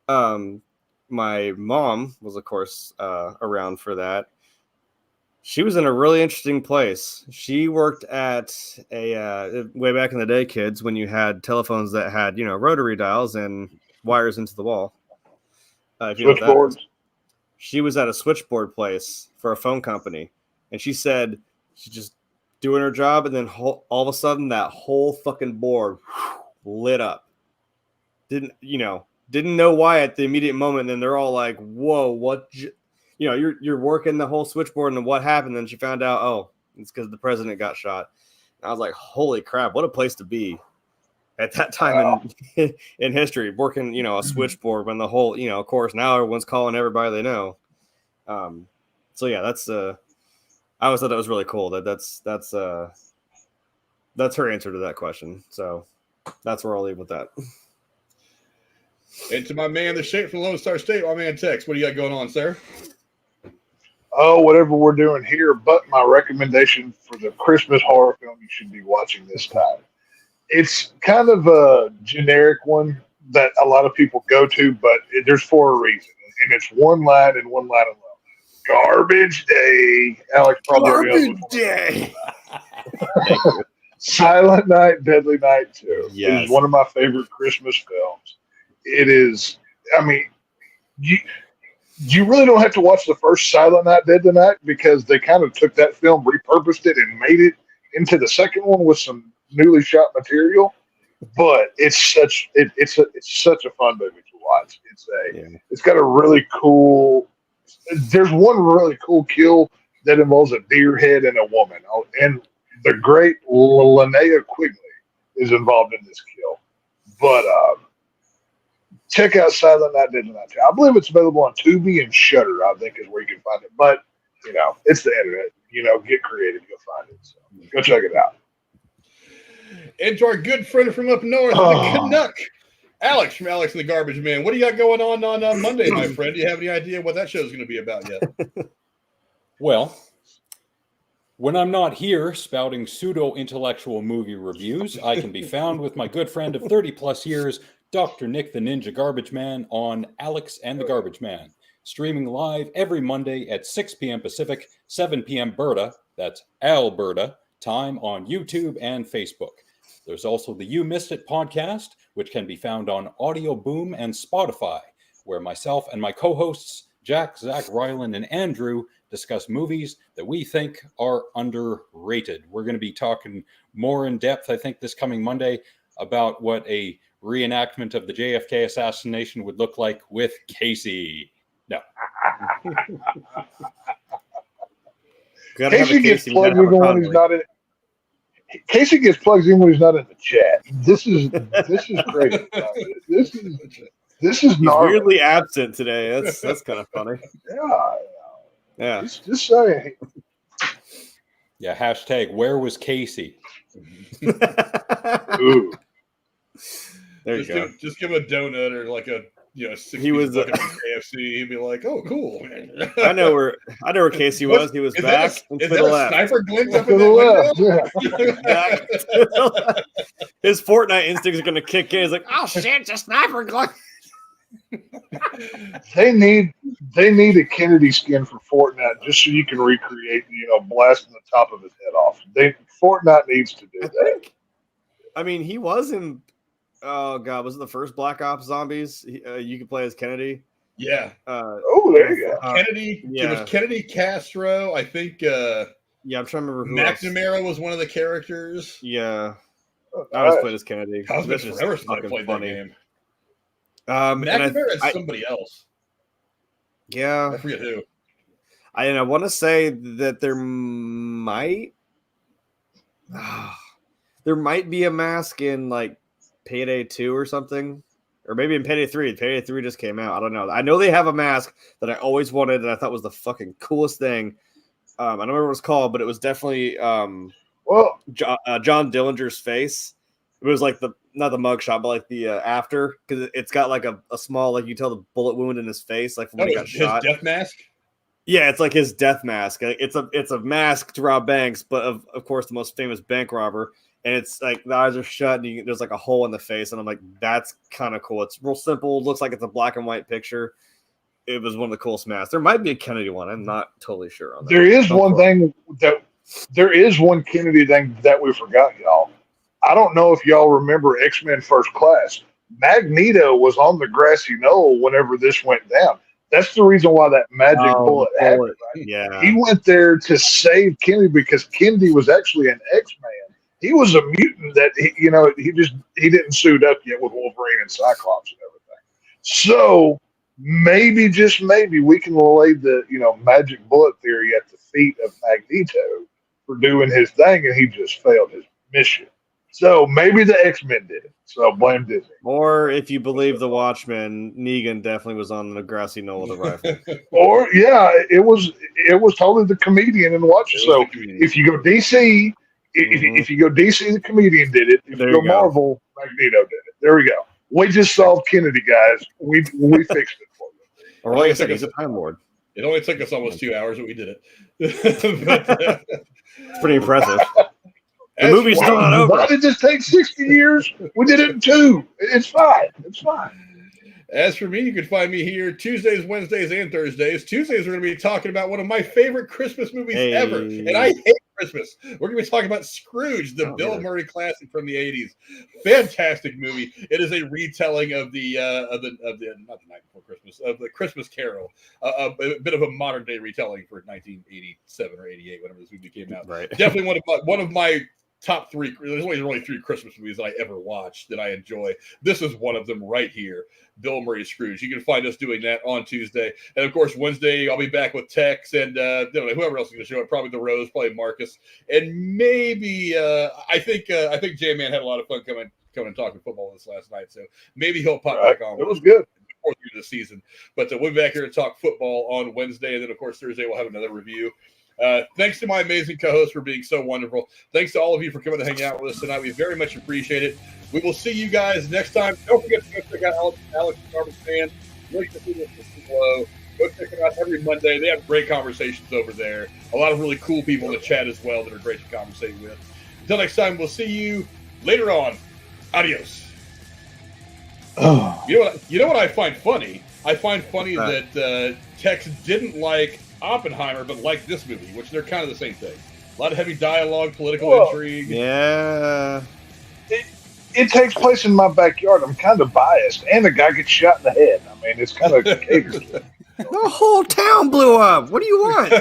My mom was, of course, around for that. She was in a really interesting place. She worked at a way back in the day, kids, when you had telephones that had, rotary dials and wires into the wall. If you know what that is. She was at a switchboard place for a phone company, and she said she's just doing her job, and then all of a sudden that whole fucking board lit up. Didn't know why at the immediate moment, and then they're all like, whoa, what? You're working the whole switchboard, and what happened? And she found out, oh, it's because the president got shot. And I was like, holy crap, what a place to be at that time in history, working, a switchboard when the whole, of course, now everyone's calling everybody they know. So yeah, that's I always thought that was really cool. That's her answer to that question. So that's where I'll leave with that. And to my man, the shape from Lone Star State, my man Tex, what do you got going on, sir? Oh, whatever we're doing here, but my recommendation for the Christmas horror film you should be watching this time. It's kind of a generic one that a lot of people go to, but there's for a reason. And it's one line and one line alone. Garbage Day. Alex probably Garbage Day. Silent Night, Deadly Night 2. Yes. It is one of my favorite Christmas films. It is, you really don't have to watch the first Silent Night, Deadly Night, because they kind of took that film, repurposed it, and made it into the second one with some newly shot material. But it's such a fun movie to watch. It's got a really cool. There's one really cool kill that involves a deer head and a woman, and the great Linnea Quigley is involved in this kill. But check out Silent Night, Deadly Night 2. I believe it's available on Tubi and Shudder, I think, is where you can find it. But it's the internet. Get creative, you'll find it. So go check it out. And to our good friend from up north, the Canuck, Alex from Alex and the Garbage Man. What do you got going on Monday, my friend? Do you have any idea what that show is going to be about yet? Well, when I'm not here spouting pseudo-intellectual movie reviews, I can be found with my good friend of 30-plus years, Dr. Nick the Ninja Garbage Man, on Alex and the Garbage Man, streaming live every Monday at 6 p.m. Pacific, 7 p.m. Berta, that's Alberta, time on YouTube and Facebook. There's also the You Missed It podcast, which can be found on Audio Boom and Spotify, where myself and my co-hosts, Jack, Zach, Ryland, and Andrew, discuss movies that we think are underrated. We're going to be talking more in depth, I think, this coming Monday about what a reenactment of the JFK assassination would look like with Casey. No. Casey gets plugged even when he's not in. Casey gets plugged in when he's not in the chat. This is crazy. This is weirdly absent today. That's kind of funny. Yeah. Just saying. Yeah. Hashtag where was Casey? Ooh. There you go. Just give him a donut or like a 60 he was bucket from KFC. He'd be like, "Oh, cool." I know where Casey was. He was back to the left. Sniper glint up in the left. His Fortnite instincts are going to kick in. He's like, "Oh shit, it's a sniper glint." They need a Kennedy skin for Fortnite just so you can recreate, blasting the top of his head off. Fortnite needs to do that. I mean, he was in. Oh God, was it the first Black Ops Zombies? You could play as Kennedy. Yeah. There you go. Kennedy. Yeah. It was Kennedy, Castro. I think. Yeah, I'm trying to remember. McNamara was one of the characters. Yeah. I was playing as Kennedy. I was been forever since I played that game. McNamara and somebody else. Yeah. I forget who. I want to say that there might be a mask in like Payday 2 or something. Or maybe in Payday 3. Payday 3 just came out. I don't know. I know they have a mask that I always wanted and I thought was the fucking coolest thing. I don't remember what it's called, but it was definitely John Dillinger's face. It was like not the mugshot, but like the after, because it's got like a small, like you tell the bullet wound in his face, like from when he got shot. His death mask? Yeah, it's like his death mask. It's a mask to rob banks, but of course the most famous bank robber. And it's like the eyes are shut and there's like a hole in the face. And I'm like, that's kind of cool. It's real simple. Looks like it's a black and white picture. It was one of the coolest masks. There might be a Kennedy one. I'm not totally sure on that. There is one Kennedy thing that we forgot, y'all. I don't know if y'all remember X-Men First Class. Magneto was on the grassy knoll whenever this went down. That's the reason why that magic bullet happened. Right? Yeah. He went there to save Kennedy because Kennedy was actually an X-Man. He was a mutant that he didn't suit up yet with Wolverine and Cyclops and everything. So maybe, just maybe, we can lay the magic bullet theory at the feet of Magneto for doing his thing, and he just failed his mission. So maybe the X-Men did it. So blame Disney. Or if you believe the Watchmen, Negan definitely was on the grassy knoll with a rifle. Or it was totally the comedian in Watchmen. So if you go DC. If you go DC, the comedian did it. If you go Marvel, Magneto did it. There we go. We just solved Kennedy, guys. We fixed it for you. Or like I said, he's a Time Lord. It only took us almost 2 hours, but we did it. It's pretty impressive. The movie's still not over. Why did this take 60 years? We did it in 2. It's fine. It's fine. As for me, you can find me here Tuesdays, Wednesdays, and Thursdays. Tuesdays, we're going to be talking about one of my favorite Christmas movies ever. And I hate Christmas. We're going to be talking about Scrooge, the Bill Murray classic from the 80s. Fantastic movie. It is a retelling of the not the Night Before Christmas, of the Christmas Carol. A bit of a modern day retelling for 1987 or 88, whenever this movie came out. Right. Definitely one of my top 3. There's only really 3 Christmas movies that I ever watched that I enjoy. This is one of them right here. Bill Murray's Scrooge. You can find us doing that on Tuesday. And of course, Wednesday, I'll be back with Tex and whoever else is going to show up. Probably the Rose, probably Marcus. And maybe I think J-Man had a lot of fun coming and talking football this last night. So maybe he'll pop back on. It was good. Before the end of the season. But we'll be back here to talk football on Wednesday. And then, of course, Thursday we'll have another review. Thanks to my amazing co-host for being so wonderful. Thanks to all of you for coming to hang out with us tonight. We very much appreciate it. We will see you guys next time. Don't forget to go check out Alex and Garbage Fan. Link to the below. Go check it out every Monday. They have great conversations over there. A lot of really cool people in the chat as well that are great to conversate with. Until next time, we'll see you later on. Adios. You know what I find funny? I find funny that Tex didn't like Oppenheimer, but like this movie, which they're kind of the same thing. A lot of heavy dialogue, political intrigue. Yeah. It takes place in my backyard. I'm kind of biased, and the guy gets shot in the head. I mean, it's kind of caters to it. The whole town blew up. What do you want?